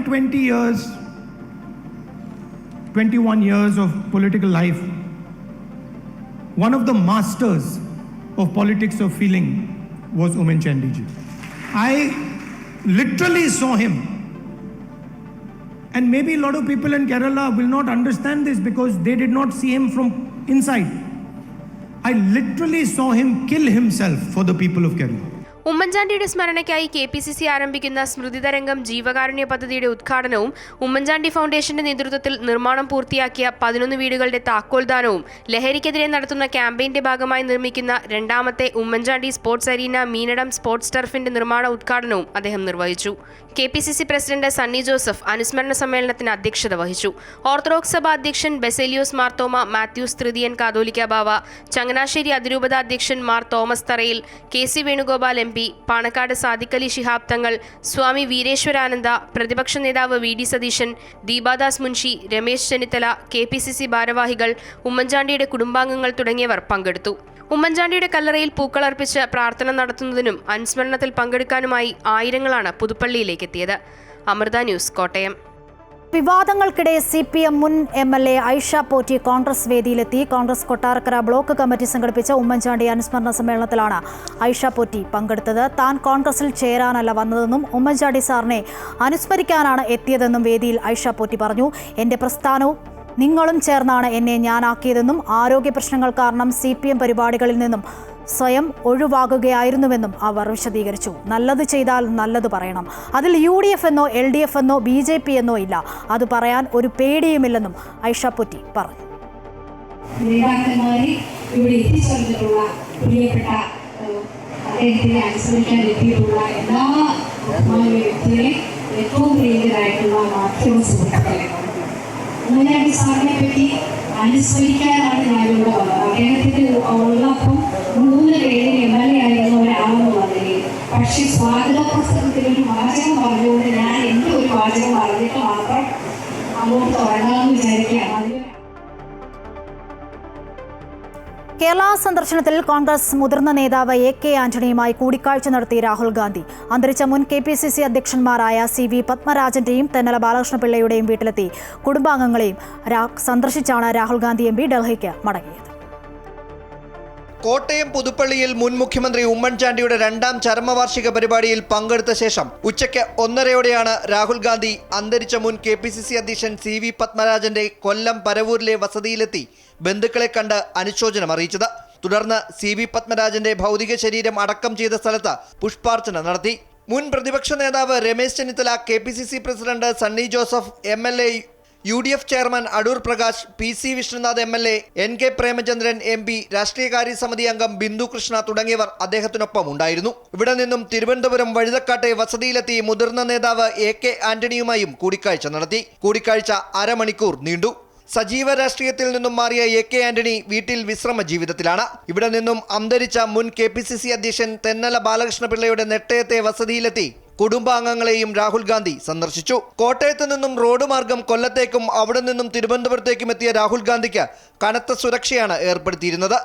21 years of political life, one of the masters of politics of feeling was Ummenchandi ji. I literally saw him. And maybe a lot of people in Kerala will not understand this because they did not see him from inside. I literally saw him kill himself for the people of Kerala. ഉമ്മൻചാണ്ടിയുടെ സ്മരണയ്ക്കായി KPCC ആരംഭിക്കുന്ന സ്മൃതിതരംഗം ജീവകാരുണ്യ പദ്ധതിയുടെ ഉദ്ഘാടനവും ഉമ്മൻചാണ്ടി ഫൗണ്ടേഷന്റെ നേതൃത്വത്തിൽ നിർമ്മാണം പൂർത്തിയാക്കിയ 11 വീടുകളുടെ താക്കോൽദാനവും ലഹരിക്കെതിരെ നടത്തുന്ന ക്യാമ്പയിന്റെ ഭാഗമായി നിർമ്മിക്കുന്ന രണ്ടാമത്തെ Oommen Chandy sports arena Meenadam sports ടർഫിന്റെ നിർമ്മാണ ഉദ്ഘാടനവും അദ്ദേഹം നിർവഹിച്ചു. KPCC പ്രസിഡന്റ് സണ്ണി ജോസഫ് അനുസ്മരണ സമ്മേളനത്തിന് അധ്യക്ഷത വഹിച്ചു. ഓർത്തഡോക്സ് സഭ അധ്യക്ഷൻ ബെസേലിയോസ് മാർത്തോമ മാത്യൂസ് തൃതീയൻ കാതോലിക്ക ബാവ, ചങ്ങനാശ്ശേരി അതിരൂപത അധ്യക്ഷൻ മാർ തോമസ് തറയിൽ, KC വേണുഗോപാൽ MP, പാണക്കാട് സാദിഖ് അലി ശിഹാബ് തങ്ങൾ, സ്വാമി വീരേശ്വരാനന്ദ, പ്രതിപക്ഷ നേതാവ് VD സതീശൻ, ദീപാദാസ് മുൻഷി, രമേശ് ചെന്നിത്തല, KPCC ഭാരവാഹികൾ, ഉമ്മൻചാണ്ടിയുടെ കുടുംബാംഗങ്ങൾ തുടങ്ങിയവർ പങ്കെടുത്തു. ഉമ്മൻചാണ്ടിയുടെ കല്ലറയിൽ പൂക്കളർപ്പിച്ച് പ്രാർത്ഥന നടത്തുന്നതിനും അനുസ്മരണത്തിൽ പങ്കെടുക്കാനുമായി ആയിരങ്ങളാണ് പുതുപ്പള്ളിയിലേക്ക് എത്തിയത്. അമൃത ന്യൂസ്, കോട്ടയം. വിവാദങ്ങൾക്കിടെ CPM മുൻ MLA ഐഷ പോറ്റി കോൺഗ്രസ് വേദിയിലെത്തി. കോൺഗ്രസ് കൊട്ടാരക്കര ബ്ലോക്ക് കമ്മിറ്റി സംഘടിപ്പിച്ച ഉമ്മൻചാണ്ടി അനുസ്മരണ സമ്മേളനത്തിലാണ് ഐഷ പോറ്റി പങ്കെടുത്തത്. താൻ കോൺഗ്രസിൽ ചേരാനല്ല വന്നതെന്നും ഉമ്മൻചാണ്ടി സാറിനെ അനുസ്മരിക്കാനാണ് എത്തിയതെന്നും വേദിയിൽ ഐഷ പോറ്റി പറഞ്ഞു. എൻ്റെ പ്രസ്ഥാനവും നിങ്ങളും ചേർന്നാണ് എന്നെ ഞാനാക്കിയതെന്നും ആരോഗ്യ പ്രശ്നങ്ങൾ കാരണം CPM പരിപാടികളിൽ നിന്നും സ്വയം ഒഴിവാകുകയായിരുന്നുവെന്നും അവർ വിശദീകരിച്ചു. നല്ലത് ചെയ്താൽ നല്ലത് പറയണം. അതിൽ UDF എന്നോ LDF എന്നോ BJP എന്നോ ഇല്ല. അത് പറയാൻ ഒരു പേടിയുമില്ലെന്നും ഐഷ പൊറ്റി പറഞ്ഞു. നേതാക്കന്മാരെ ഇവിടെ എത്തിച്ചേർന്നിട്ടുള്ള പ്രിയപ്പെട്ട അദ്ദേഹത്തിനെ അനുസരിക്കാൻ എത്തിയിട്ടുള്ള എല്ലാ വ്യക്തികളെ ഏറ്റവും പ്രിയങ്കരായിട്ടുള്ള മാധ്യമ സുഹൃത്തുക്കളെ, ഉമ്മൻചാണ്ടി സാറിനെ പറ്റി അനുസ്മരിക്കാനാണ് ഞാനിവിടെ വന്നത്. അദ്ദേഹത്തിന് ഉള്ളപ്പം 3 പേര് MLA ആയിരുന്ന ഒരാളെന്ന് വന്നില്ലേ. പക്ഷേ സ്വാഗത പ്രസംഗത്തിൽ ഒരു വാചകം പറഞ്ഞുകൊണ്ട് ഞാൻ എൻ്റെ ഒരു വാചകം പറഞ്ഞിട്ട് മാത്രം അങ്ങോട്ട് തുടങ്ങാമെന്ന് വിചാരിക്കുകയാണ്. കേരള സന്ദർശനത്തിൽ കോൺഗ്രസ് മുതിർന്ന നേതാവ് AK ആന്റണിയുമായി കൂടിക്കാഴ്ച നടത്തി രാഹുൽ ഗാന്ധി. അന്തരിച്ച മുൻ KPCC അധ്യക്ഷന്മാരായ CV പത്മരാജന്റെയും തെന്നല ബാലകൃഷ്ണപിള്ളയുടെയും വീട്ടിലെത്തി കുടുംബാംഗങ്ങളെയും സന്ദർശിച്ചാണ് രാഹുൽ ഗാന്ധി MP ഡൽഹിക്ക് മടങ്ങിയത്. കോട്ടയം പുതുപ്പള്ളിയിൽ മുൻ മുഖ്യമന്ത്രി ഉമ്മൻചാണ്ടിയുടെ 2ാം ചരമവാർഷിക പരിപാടിയിൽ പങ്കെടുത്ത ശേഷം ഉച്ചയ്ക്ക് 1:30യോടെയാണ് രാഹുൽ ഗാന്ധി അന്തരിച്ച മുൻ KPCC അധ്യക്ഷൻ CV പത്മരാജന്റെ കൊല്ലം പരവൂരിലെ വസതിയിലെത്തി ബന്ധുക്കളെ കണ്ട് അനുശോചനം അറിയിച്ചത്. തുടർന്ന് CV പത്മരാജന്റെ ഭൗതിക ശരീരം അടക്കം ചെയ്ത സ്ഥലത്ത് പുഷ്പാർച്ചന നടത്തി. മുൻ പ്രതിപക്ഷ നേതാവ് Ramesh Chennithala, KPCC president Sunny Joseph, MLA UDF chairman Adoor Prakash, PC Vishnunath MLA, NK Premachandran MP, രാഷ്ട്രീയകാര്യ സമിതി അംഗം ബിന്ദു കൃഷ്ണ തുടങ്ങിയവർ അദ്ദേഹത്തിനൊപ്പം ഉണ്ടായിരുന്നു. ഇവിടെ നിന്നും തിരുവനന്തപുരം വഴുതക്കാട്ടെ വസതിയിലെത്തി മുതിർന്ന നേതാവ് AK ആന്റണിയുമായും കൂടിക്കാഴ്ച നടത്തി. കൂടിക്കാഴ്ച അരമണിക്കൂർ നീണ്ടു. സജീവ രാഷ്ട്രീയത്തിൽ നിന്നും മാറിയ AK ആന്റണി വീട്ടിൽ വിശ്രമ ജീവിതത്തിലാണ്. ഇവിടെ നിന്നും അന്തരിച്ച മുൻ KPCC അധ്യക്ഷൻ തെന്നല ബാലകൃഷ്ണപിള്ളയുടെ നെട്ടയത്തെ വസതിയിലെത്തി കുടുംബാംഗങ്ങളെയും രാഹുൽ ഗാന്ധി സന്ദർശിച്ചു. കോട്ടയത്ത് നിന്നും റോഡ് മാർഗം കൊല്ലത്തേക്കും അവിടെ നിന്നും തിരുവനന്തപുരത്തേക്കും എത്തിയ രാഹുൽ ഗാന്ധിക്ക് കനത്ത സുരക്ഷയാണ് ഏർപ്പെടുത്തിയിരുന്നത്.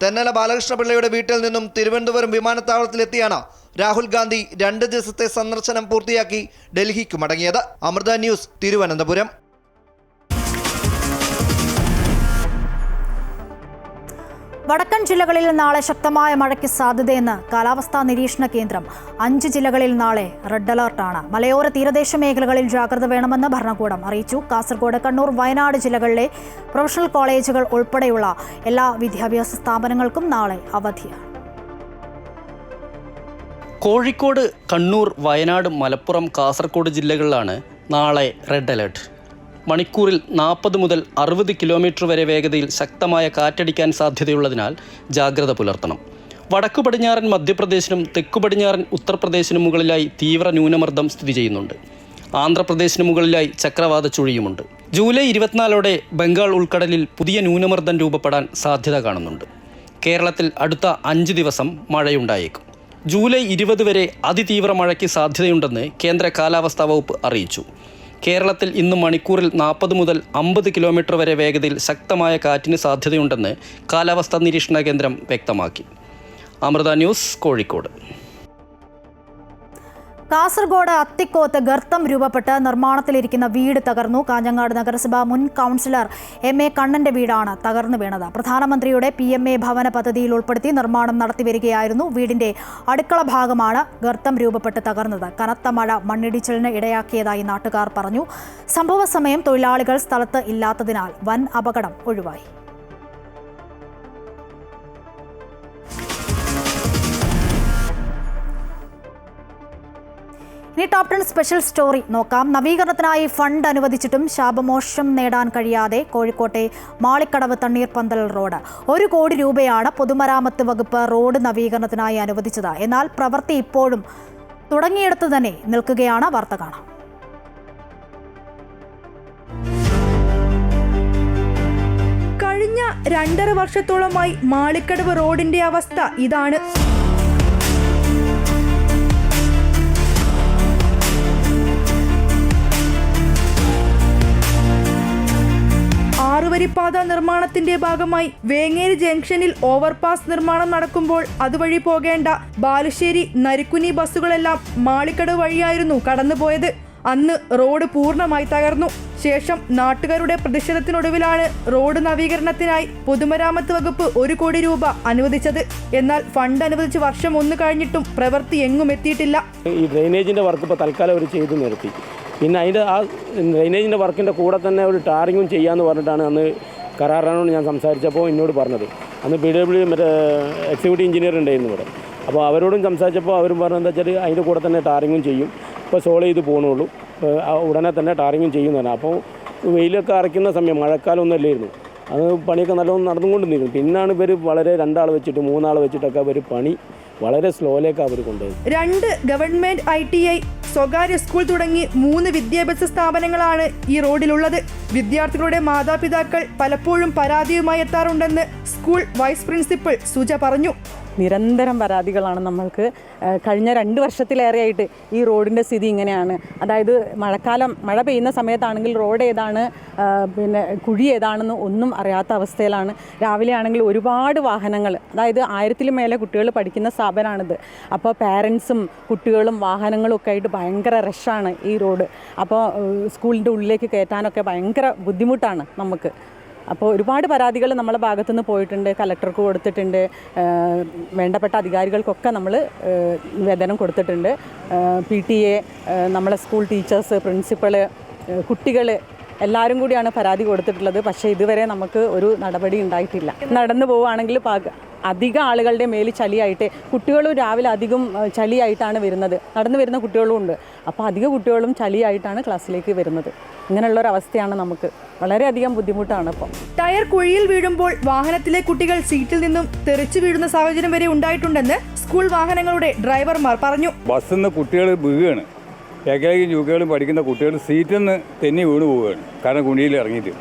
തെന്നല ബാലകൃഷ്ണപിള്ളയുടെ വീട്ടിൽ നിന്നും തിരുവനന്തപുരം വിമാനത്താവളത്തിലെത്തിയാണ് രാഹുൽ ഗാന്ധി 2 ദിവസത്തെ സന്ദർശനം പൂർത്തിയാക്കി ഡൽഹിക്ക് മടങ്ങിയത്. അമൃത ന്യൂസ്, തിരുവനന്തപുരം. വടക്കൻ ജില്ലകളിൽ നാളെ ശക്തമായ മഴയ്ക്ക് സാധ്യതയെന്ന് കാലാവസ്ഥാ നിരീക്ഷണ കേന്ദ്രം. 5 ജില്ലകളിൽ നാളെ റെഡ് അലർട്ടാണ്. മലയോര തീരദേശ മേഖലകളിൽ ജാഗ്രത വേണമെന്ന് ഭരണകൂടം അറിയിച്ചു. കാസർഗോഡ്, കണ്ണൂർ, വയനാട് ജില്ലകളിലെ പ്രൊഫഷണൽ കോളേജുകൾ ഉൾപ്പെടെയുള്ള എല്ലാ വിദ്യാഭ്യാസ സ്ഥാപനങ്ങൾക്കും നാളെ അവധിയാണ്. കോഴിക്കോട്, കണ്ണൂർ, വയനാട്, മലപ്പുറം, കാസർഗോഡ് ജില്ലകളിലാണ് നാളെ റെഡ് അലർട്ട്. മണിക്കൂറിൽ 40 മുതൽ 60 കിലോമീറ്റർ വരെ വേഗതയിൽ ശക്തമായ കാറ്റടിക്കാൻ സാധ്യതയുള്ളതിനാൽ ജാഗ്രത പുലർത്തണം. വടക്കു പടിഞ്ഞാറൻ മധ്യപ്രദേശിനും തെക്കു പടിഞ്ഞാറൻ ഉത്തർപ്രദേശിനും മുകളിലായി തീവ്ര ന്യൂനമർദ്ദം സ്ഥിതി ചെയ്യുന്നുണ്ട്. ആന്ധ്രാപ്രദേശിന് മുകളിലായി ചക്രവാത ചുഴിയുമുണ്ട്. ജൂലൈ 24 ബംഗാൾ ഉൾക്കടലിൽ പുതിയ ന്യൂനമർദ്ദം രൂപപ്പെടാൻ സാധ്യത കാണുന്നുണ്ട്. കേരളത്തിൽ അടുത്ത 5 ദിവസം മഴയുണ്ടായേക്കും. ജൂലൈ 20 വരെ അതിതീവ്ര മഴയ്ക്ക് സാധ്യതയുണ്ടെന്ന് കേന്ദ്ര കാലാവസ്ഥാ വകുപ്പ് അറിയിച്ചു. കേരളത്തിൽ ഇന്ന് മണിക്കൂറിൽ 40 മുതൽ 50 കിലോമീറ്റർ വരെ വേഗതയിൽ ശക്തമായ കാറ്റിന് സാധ്യതയുണ്ടെന്ന് കാലാവസ്ഥാ നിരീക്ഷണ കേന്ദ്രം വ്യക്തമാക്കി. അമൃത ന്യൂസ്, കോഴിക്കോട്. കാസർഗോഡ് അത്തിക്കോത്ത് ഗർത്തം രൂപപ്പെട്ട് നിർമ്മാണത്തിലിരിക്കുന്ന വീട് തകർന്നു. കാഞ്ഞങ്ങാട് നഗരസഭ മുൻ കൗൺസിലർ MA കണ്ണന്റെ വീടാണ് തകർന്നു വീണത്. പ്രധാനമന്ത്രിയുടെ PMA ഭവന പദ്ധതിയിൽ ഉൾപ്പെടുത്തി നിർമ്മാണം നടത്തിവരികയായിരുന്നു. വീടിന്റെ അടുക്കള ഭാഗമാണ് ഗർത്തം രൂപപ്പെട്ട് തകർന്നത്. കനത്ത മഴ മണ്ണിടിച്ചിലിന് ഇടയാക്കിയതായി നാട്ടുകാർ പറഞ്ഞു. സംഭവ സമയം തൊഴിലാളികൾ സ്ഥലത്ത് ഇല്ലാത്തതിനാൽ വൻ അപകടം ഒഴിവായി. ഇനി ടോപ്പ് 10 സ്പെഷ്യൽ സ്റ്റോറി നോക്കാം. നവീകരണത്തിനായി ഫണ്ട് അനുവദിച്ചിട്ടും ശാപമോക്ഷം നേടാൻ കഴിയാതെ കോഴിക്കോട്ടെ മാളിക്കടവ് തണ്ണീർപ്പന്തൽ റോഡ്. 1 കോടി രൂപയാണ് പൊതുമരാമത്ത് വകുപ്പ് റോഡ് നവീകരണത്തിനായി അനുവദിച്ചത്. എന്നാൽ പ്രവൃത്തി ഇപ്പോഴും തുടങ്ങിയെടുത്ത് തന്നെ നിൽക്കുകയാണ്. വാർത്ത കാണാം. കഴിഞ്ഞ 2.5 വർഷത്തോളമായി മാളിക്കടവ് റോഡിന്റെ അവസ്ഥ ഇതാണ്. 6 വരിപ്പാത നിർമ്മാണത്തിന്റെ ഭാഗമായി വേങ്ങേരി ജംഗ്ഷനിൽ ഓവർപാസ് നിർമ്മാണം നടക്കുമ്പോൾ അതുവഴി പോകേണ്ട ബാലുശ്ശേരി നരിക്കുനി ബസ്സുകളെല്ലാം മാളിക്കടവ് വഴിയായിരുന്നു കടന്നുപോയത്. അന്ന് റോഡ് പൂർണ്ണമായി തകർന്നു. ശേഷം നാട്ടുകാരുടെ പ്രതിഷേധത്തിനൊടുവിലാണ് റോഡ് നവീകരണത്തിനായി പൊതുമരാമത്ത് വകുപ്പ് 1 കോടി രൂപ അനുവദിച്ചത്. എന്നാൽ ഫണ്ട് അനുവദിച്ച് വർഷം 1 കഴിഞ്ഞിട്ടും പ്രവൃത്തി എങ്ങും എത്തിയിട്ടില്ല. ഈ ഡ്രെയിനേജിന്റെ വർക്ക് ഇപ്പോൾ തൽക്കാലം അവർ ചെയ്തു നിർത്തി. പിന്നെ അതിൻ്റെ ആ ഡ്രെയിനേജിൻ്റെ വർക്കിൻ്റെ കൂടെ തന്നെ ഒരു ടാറിങ്ങും ചെയ്യാമെന്ന് പറഞ്ഞിട്ടാണ് അന്ന് കരാറിനോട് ഞാൻ സംസാരിച്ചപ്പോൾ എന്നോട് പറഞ്ഞത്. അന്ന് PWD മറ്റേ എക്സിക്യൂട്ടീവ് എഞ്ചിനീയർ ഉണ്ടായിരുന്നു ഇവിടെ. അപ്പോൾ അവരോടും സംസാരിച്ചപ്പോൾ അവരും പറഞ്ഞത് എന്താ വെച്ചാൽ അതിൻ്റെ കൂടെ തന്നെ ടാറിങ്ങും ചെയ്യും. ഇപ്പോൾ സോൾവ് ചെയ്ത് പോകുന്നുള്ളൂ, ഉടനെ തന്നെ ടാറിങ്ങും ചെയ്യുന്നതാണ്. അപ്പോൾ വെയിലൊക്കെ അറയ്ക്കുന്ന സമയം, മഴക്കാലമൊന്നും അല്ലായിരുന്നു. അത് പണിയൊക്കെ നല്ലോണം നടന്നുകൊണ്ടിരുന്നു. പിന്നാണ് ഇവർ വളരെ 2 ആൾ വെച്ചിട്ട് 3 ആൾ വെച്ചിട്ടൊക്കെ അവർ പണി വളരെ സ്ലോയിലേക്ക് അവർ കൊണ്ടുപോയി. 2 ഗവൺമെന്റ് ITI, സ്വകാര്യ സ്കൂൾ തുടങ്ങി 3 വിദ്യാഭ്യാസ സ്ഥാപനങ്ങളാണ് ഈ റോഡിലുള്ളത്. വിദ്യാർത്ഥികളുടെ മാതാപിതാക്കൾ പലപ്പോഴും പരാതിയുമായി എത്താറുണ്ടെന്ന് സ്കൂൾ വൈസ് പ്രിൻസിപ്പൽ സുജ പറഞ്ഞു. നിരന്തരം പരാതികളാണ് നമ്മൾക്ക്. കഴിഞ്ഞ 2 വർഷത്തിലേറെയായിട്ട് ഈ റോഡിൻ്റെ സ്ഥിതി ഇങ്ങനെയാണ്. അതായത് മഴ പെയ്യുന്ന സമയത്താണെങ്കിൽ റോഡ് ഏതാണ്, പിന്നെ കുഴി ഏതാണെന്ന് ഒന്നും അറിയാത്ത അവസ്ഥയിലാണ്. രാവിലെ ആണെങ്കിൽ ഒരുപാട് വാഹനങ്ങൾ, അതായത് 1000-ലും മേലെ കുട്ടികൾ പഠിക്കുന്ന സ്ഥാപനമാണിത്. അപ്പോൾ പാരൻസും കുട്ടികളും വാഹനങ്ങളും ഒക്കെ ആയിട്ട് ഭയങ്കര റഷാണ് ഈ റോഡ്. അപ്പോൾ സ്കൂളിൻ്റെ ഉള്ളിലേക്ക് കയറ്റാനൊക്കെ ഭയങ്കര ബുദ്ധിമുട്ടാണ് നമുക്ക്. അപ്പോൾ ഒരുപാട് പരാതികൾ നമ്മളെ ഭാഗത്തുനിന്ന് പോയിട്ടുണ്ട്. കലക്ടർക്ക് കൊടുത്തിട്ടുണ്ട്, വേണ്ടപ്പെട്ട അധികാരികൾക്കൊക്കെ നമ്മൾ നിവേദനം കൊടുത്തിട്ടുണ്ട്. PTA, നമ്മളെ സ്കൂൾ ടീച്ചേഴ്സ്, പ്രിൻസിപ്പൾ, കുട്ടികൾ എല്ലാവരും കൂടിയാണ് പരാതി കൊടുത്തിട്ടുള്ളത്. പക്ഷേ ഇതുവരെ നമുക്ക് ഒരു നടപടി ഉണ്ടായിട്ടില്ല. നടന്നു പോവുകയാണെങ്കിൽ അധികം ആളുകളുടെ മേൽ ചളിയായിട്ട്, കുട്ടികളും രാവിലെ അധികം ചളിയായിട്ടാണ് വരുന്നത്. നടന്നു വരുന്ന കുട്ടികളും ഉണ്ട്. അപ്പോൾ അധിക കുട്ടികളും ചളിയായിട്ടാണ് ക്ലാസ്സിലേക്ക് വരുന്നത്. ഇങ്ങനെയുള്ളൊരവസ്ഥയാണ് നമുക്ക്. വളരെയധികം ബുദ്ധിമുട്ടാണ്. ഇപ്പോൾ ടയർ കുഴിയിൽ വീഴുമ്പോൾ വാഹനത്തിലെ കുട്ടികൾ സീറ്റിൽ നിന്നും തെറിച്ചു വീഴുന്ന സാഹചര്യം വരെ ഉണ്ടായിട്ടുണ്ടെന്ന് സ്കൂൾ വാഹനങ്ങളുടെ ഡ്രൈവർമാർ പറഞ്ഞു. ബസ്സിൽ നിന്ന് കുട്ടികൾ വീഴുകയാണ്. ഏകദേശം യുകകളും പഠിക്കുന്ന കുട്ടികൾ സീറ്റിൽ നിന്ന് തെന്നി വീണ് പോവുകയാണ്, കാരണം കുഴിയിൽ ഇറങ്ങിയിട്ട്.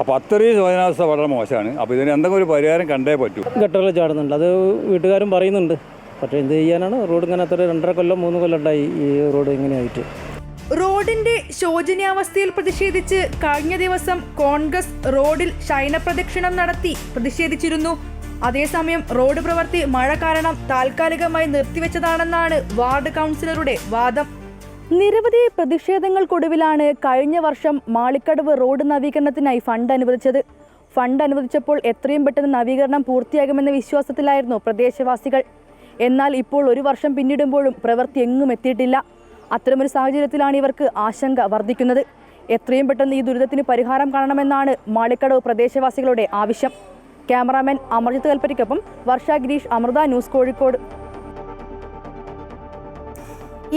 അപ്പോൾ അത്രയും ശോചനാവസ്ഥ വളരെ മോശമാണ്. അപ്പോൾ ഇതിന് എന്തെങ്കിലും ഒരു പരിഹാരം കണ്ടേ പറ്റൂ. ഗട്ടറിൽ ചാടുന്നുണ്ട്, അത് വീട്ടുകാരും പറയുന്നുണ്ട്. പക്ഷേ എന്ത് ചെയ്യാനാണ്, റോഡ് ഇങ്ങനെ അത്ര 2.5 കൊല്ലം 3 കൊല്ലം ഉണ്ടായി ഈ റോഡ് ഇങ്ങനെയായിട്ട്. റോഡിന്റെ ശോചനീയാവസ്ഥയിൽ പ്രതിഷേധിച്ച് കഴിഞ്ഞ ദിവസം കോൺഗ്രസ് റോഡിൽ ശയനപ്രദക്ഷിണം നടത്തി പ്രതിഷേധിച്ചിരുന്നു. അതേസമയം റോഡ് പ്രവൃത്തി മഴ കാരണം താൽക്കാലികമായി നിർത്തിവെച്ചതാണെന്നാണ് വാർഡ് കൗൺസിലറുടെ വാദം. നിരവധി പ്രതിഷേധങ്ങൾക്കൊടുവിലാണ് കഴിഞ്ഞ വർഷം മാളിക്കടവ് റോഡ് നവീകരണത്തിനായി ഫണ്ട് അനുവദിച്ചത്. ഫണ്ട് അനുവദിച്ചപ്പോൾ എത്രയും പെട്ടെന്ന് നവീകരണം പൂർത്തിയാകുമെന്ന വിശ്വാസത്തിലായിരുന്നു പ്രദേശവാസികൾ. എന്നാൽ ഇപ്പോൾ 1 വർഷം പിന്നിടുമ്പോഴും പ്രവൃത്തി എങ്ങും എത്തിയിട്ടില്ല. അത്തരമൊരു സാഹചര്യത്തിലാണ് ഇവർക്ക് ആശങ്ക വർദ്ധിക്കുന്നത്. എത്രയും പെട്ടെന്ന് ഈ ദുരിതത്തിന് പരിഹാരം കാണണമെന്നാണ് മാളിക്കടവ് പ്രദേശവാസികളുടെ ആവശ്യം. ക്യാമറാമാൻ അമർജിത്ത് കൽപ്പറ്റയ്ക്കൊപ്പം വർഷ ഗിരീഷ്, അമൃത ന്യൂസ്, കോഴിക്കോട്.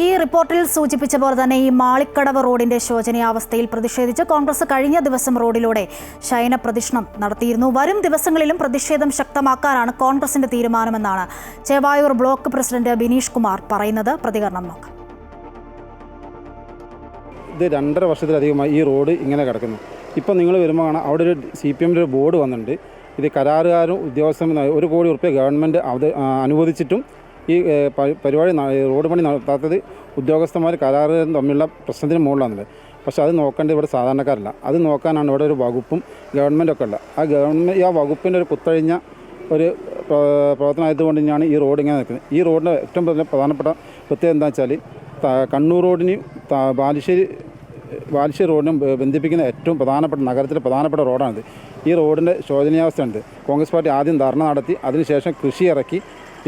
ഈ റിപ്പോർട്ടിൽ സൂചിപ്പിച്ച പോലെ തന്നെ ഈ മാളിക്കടവ് റോഡിന്റെ ശോചനീയാവസ്ഥയിൽ പ്രതിഷേധിച്ച് കോൺഗ്രസ് കഴിഞ്ഞ ദിവസം റോഡിലൂടെ ശയനപ്രദക്ഷിണം നടത്തിയിരുന്നു. വരും ദിവസങ്ങളിലും പ്രതിഷേധം ശക്തമാക്കാനാണ് കോൺഗ്രസിന്റെ തീരുമാനമെന്നാണ് ചേവായൂർ ബ്ലോക്ക് പ്രസിഡന്റ് ബിനീഷ് കുമാർ പറയുന്നത്. പ്രതികരണം നോക്കാം. ഇത് 2.5 വർഷത്തിലധികമായി ഈ റോഡ് ഇങ്ങനെ കിടക്കുന്നു. ഇപ്പം നിങ്ങൾ വരുമ്പോൾ കാണാം അവിടെ ഒരു CPM ഒരു ബോർഡ് വന്നിട്ടുണ്ട്. ഇത് കരാറുകാരും ഉദ്യോഗസ്ഥരും 1 കോടി രൂപ ഗവൺമെൻറ് അനുവദിച്ചിട്ടും ഈ പരിപാടി റോഡ് പണി നടത്താത്തത് ഉദ്യോഗസ്ഥന്മാർ കരാറുകാരും തമ്മിലുള്ള പ്രശ്നത്തിന് മുകളിലാണുള്ളത്. പക്ഷേ അത് നോക്കേണ്ടത് ഇവിടെ സാധാരണക്കാരല്ല. അത് നോക്കാനാണ് ഇവിടെ ഒരു വകുപ്പും ഗവൺമെൻറ്റൊക്കെ ഉള്ളത്. ആ വകുപ്പിൻ്റെ ഒരു കുത്തഴിഞ്ഞ ഒരു പ്രവർത്തനമായതുകൊണ്ട് തന്നെയാണ് ഈ റോഡ് ഇങ്ങനെ നിൽക്കുന്നത്. ഈ റോഡിൻ്റെ ഏറ്റവും പ്രധാനപ്പെട്ട പ്രത്യേകത എന്താണെന്ന് വെച്ചാൽ കണ്ണൂർ റോഡിനെയും ബാലുശ്ശേരി റോഡിനും ബന്ധിപ്പിക്കുന്ന ഏറ്റവും പ്രധാനപ്പെട്ട നഗരത്തിലെ പ്രധാനപ്പെട്ട റോഡാണിത്. ഈ റോഡിൻ്റെ ശോചനീയാവസ്ഥയുണ്ട്. കോൺഗ്രസ് പാർട്ടി ആദ്യം ധർണ നടത്തി, അതിനുശേഷം കൃഷി ഇറക്കി,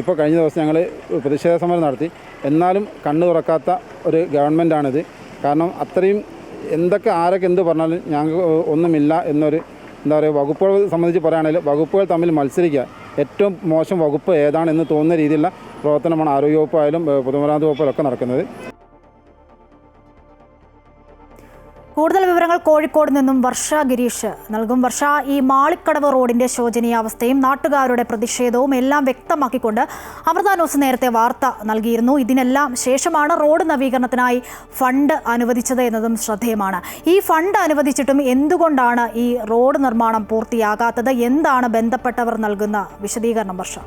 ഇപ്പോൾ കഴിഞ്ഞ ദിവസം ഞങ്ങൾ പ്രതിഷേധ സമരം നടത്തി. എന്നാലും കണ്ണു തുറക്കാത്ത ഒരു ഗവൺമെൻറ്റാണിത്. കാരണം അത്രയും എന്തൊക്കെ ആരൊക്കെ എന്ത് പറഞ്ഞാലും ഞങ്ങൾക്ക് ഒന്നുമില്ല എന്നൊരു എന്താ പറയുക, വകുപ്പുകൾ സംബന്ധിച്ച് പറയുകയാണെങ്കിൽ വകുപ്പുകൾ തമ്മിൽ മത്സരിക്കുക, ഏറ്റവും മോശം വകുപ്പ് ഏതാണെന്ന് തോന്നുന്ന രീതിയിലുള്ള പ്രവർത്തനമാണ് ആരോഗ്യവകുപ്പായാലും പൊതുമരാമത്ത് വകുപ്പിലൊക്കെ നടക്കുന്നത്. കൂടുതൽ വിവരങ്ങൾ കോഴിക്കോട് നിന്നും വർഷ ഗിരീഷ് നൽകും. വർഷ, ഈ മാളിക്കടവ് റോഡിന്റെ ശോചനീയാവസ്ഥയും നാട്ടുകാരുടെ പ്രതിഷേധവും എല്ലാം വ്യക്തമാക്കിക്കൊണ്ട് അമൃത ന്യൂസ് നേരത്തെ വാർത്ത നൽകിയിരുന്നു. ഇതിനെല്ലാം ശേഷമാണ് റോഡ് നവീകരണത്തിനായി ഫണ്ട് അനുവദിച്ചത് എന്നതും ശ്രദ്ധേയമാണ്. ഈ ഫണ്ട് അനുവദിച്ചിട്ടും എന്തുകൊണ്ടാണ് ഈ റോഡ് നിർമ്മാണം പൂർത്തിയാകാത്തത്? എന്താണ് ബന്ധപ്പെട്ടവർ നൽകുന്ന വിശദീകരണം വർഷ?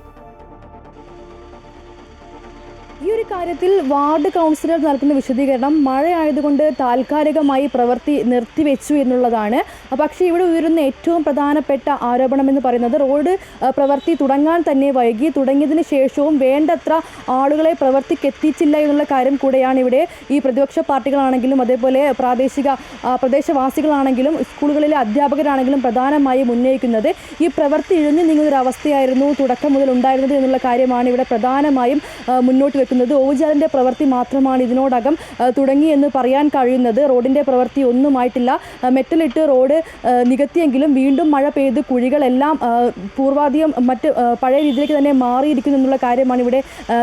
ഈ ഒരു കാര്യത്തിൽ വാർഡ് കൗൺസിലർ നൽകുന്ന വിശദീകരണം മഴയായതുകൊണ്ട് താൽക്കാലികമായി പ്രവൃത്തി നിർത്തിവെച്ചു എന്നുള്ളതാണ്. പക്ഷേ ഇവിടെ ഉയരുന്ന ഏറ്റവും പ്രധാനപ്പെട്ട ആരോപണം എന്ന് പറയുന്നത് റോഡ് പ്രവൃത്തി തുടങ്ങാൻ തന്നെ വൈകി, തുടങ്ങിയതിന് ശേഷവും വേണ്ടത്ര ആളുകളെ പ്രവൃത്തിക്കെത്തിച്ചില്ല എന്നുള്ള കാര്യം കൂടെയാണ് ഇവിടെ ഈ പ്രതിപക്ഷ പാർട്ടികളാണെങ്കിലും അതേപോലെ പ്രദേശവാസികളാണെങ്കിലും സ്കൂളുകളിലെ അധ്യാപകരാണെങ്കിലും പ്രധാനമായും ഉന്നയിക്കുന്നത്. ഈ പ്രവൃത്തി ഇഴഞ്ഞു നീങ്ങുന്നൊരു അവസ്ഥയായിരുന്നു തുടക്കം മുതൽ ഉണ്ടായിരുന്നത് എന്നുള്ള കാര്യമാണ് ഇവിടെ പ്രധാനമായും മുന്നോട്ട് വെക്കുന്നത്. ഓവുചാലിൻ്റെ പ്രവൃത്തി മാത്രമാണ് ഇതിനോടകം തുടങ്ങിയെന്ന് പറയാൻ കഴിയുന്നത്. റോഡിൻ്റെ പ്രവൃത്തി ഒന്നുമായിട്ടില്ല. മെറ്റലിട്ട് റോഡ് നികത്തിയെങ്കിലും വീണ്ടും മഴ പെയ്ത് കുഴികളെല്ലാം പൂർവാധികം മറ്റ് പഴയ രീതിയിലേക്ക് തന്നെ മാറിയിരിക്കുന്നു എന്നുള്ള കാര്യമാണ് ഇവിടെ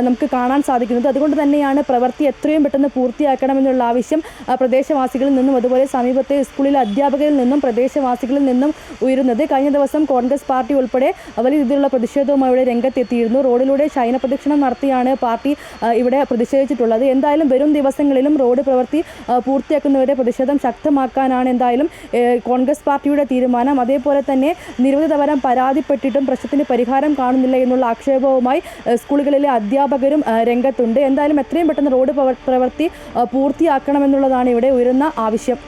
നമുക്ക് കാണാൻ സാധിക്കുന്നത്. അതുകൊണ്ട് തന്നെയാണ് പ്രവൃത്തി എത്രയും പെട്ടെന്ന് പൂർത്തിയാക്കണമെന്നുള്ള ആവശ്യം പ്രദേശവാസികളിൽ നിന്നും അതുപോലെ സമീപത്തെ സ്കൂളിലെ അധ്യാപകരിൽ നിന്നും പ്രദേശവാസികളിൽ നിന്നും ഉയരുന്നത്. കഴിഞ്ഞ ദിവസം കോൺഗ്രസ് പാർട്ടി ഉൾപ്പെടെ വലിയ രീതിയിലുള്ള പ്രതിഷേധവുമായി ഇവിടെ രംഗത്തെത്തിയിരുന്നു. റോഡിലൂടെ ശയന പ്രദക്ഷിണം നടത്തിയാണ് പാർട്ടി ഇവിടെ പ്രതിഷേധിച്ചിട്ടുള്ളത്. എന്തായാലും വരും ദിവസങ്ങളിലും റോഡ് പ്രവൃത്തി പൂർത്തിയാക്കുന്നവരെ പ്രതിഷേധം ശക്തമാക്കാനാണ് എന്തായാലും കോൺഗ്രസ് പാർട്ടിയുടെ തീരുമാനം. അതേപോലെ തന്നെ നിരവധി തവണ പരാതിപ്പെട്ടിട്ടും പ്രശ്നത്തിന് പരിഹാരം കാണുന്നില്ല എന്നുള്ള ആക്ഷേപവുമായി സ്കൂളുകളിലെ അധ്യാപകരും രംഗത്തുണ്ട്. എന്തായാലും എത്രയും പെട്ടെന്ന് റോഡ് പ്രവൃത്തി പൂർത്തിയാക്കണമെന്നുള്ളതാണ് ഇവിടെ ഉയരുന്ന ആവശ്യം.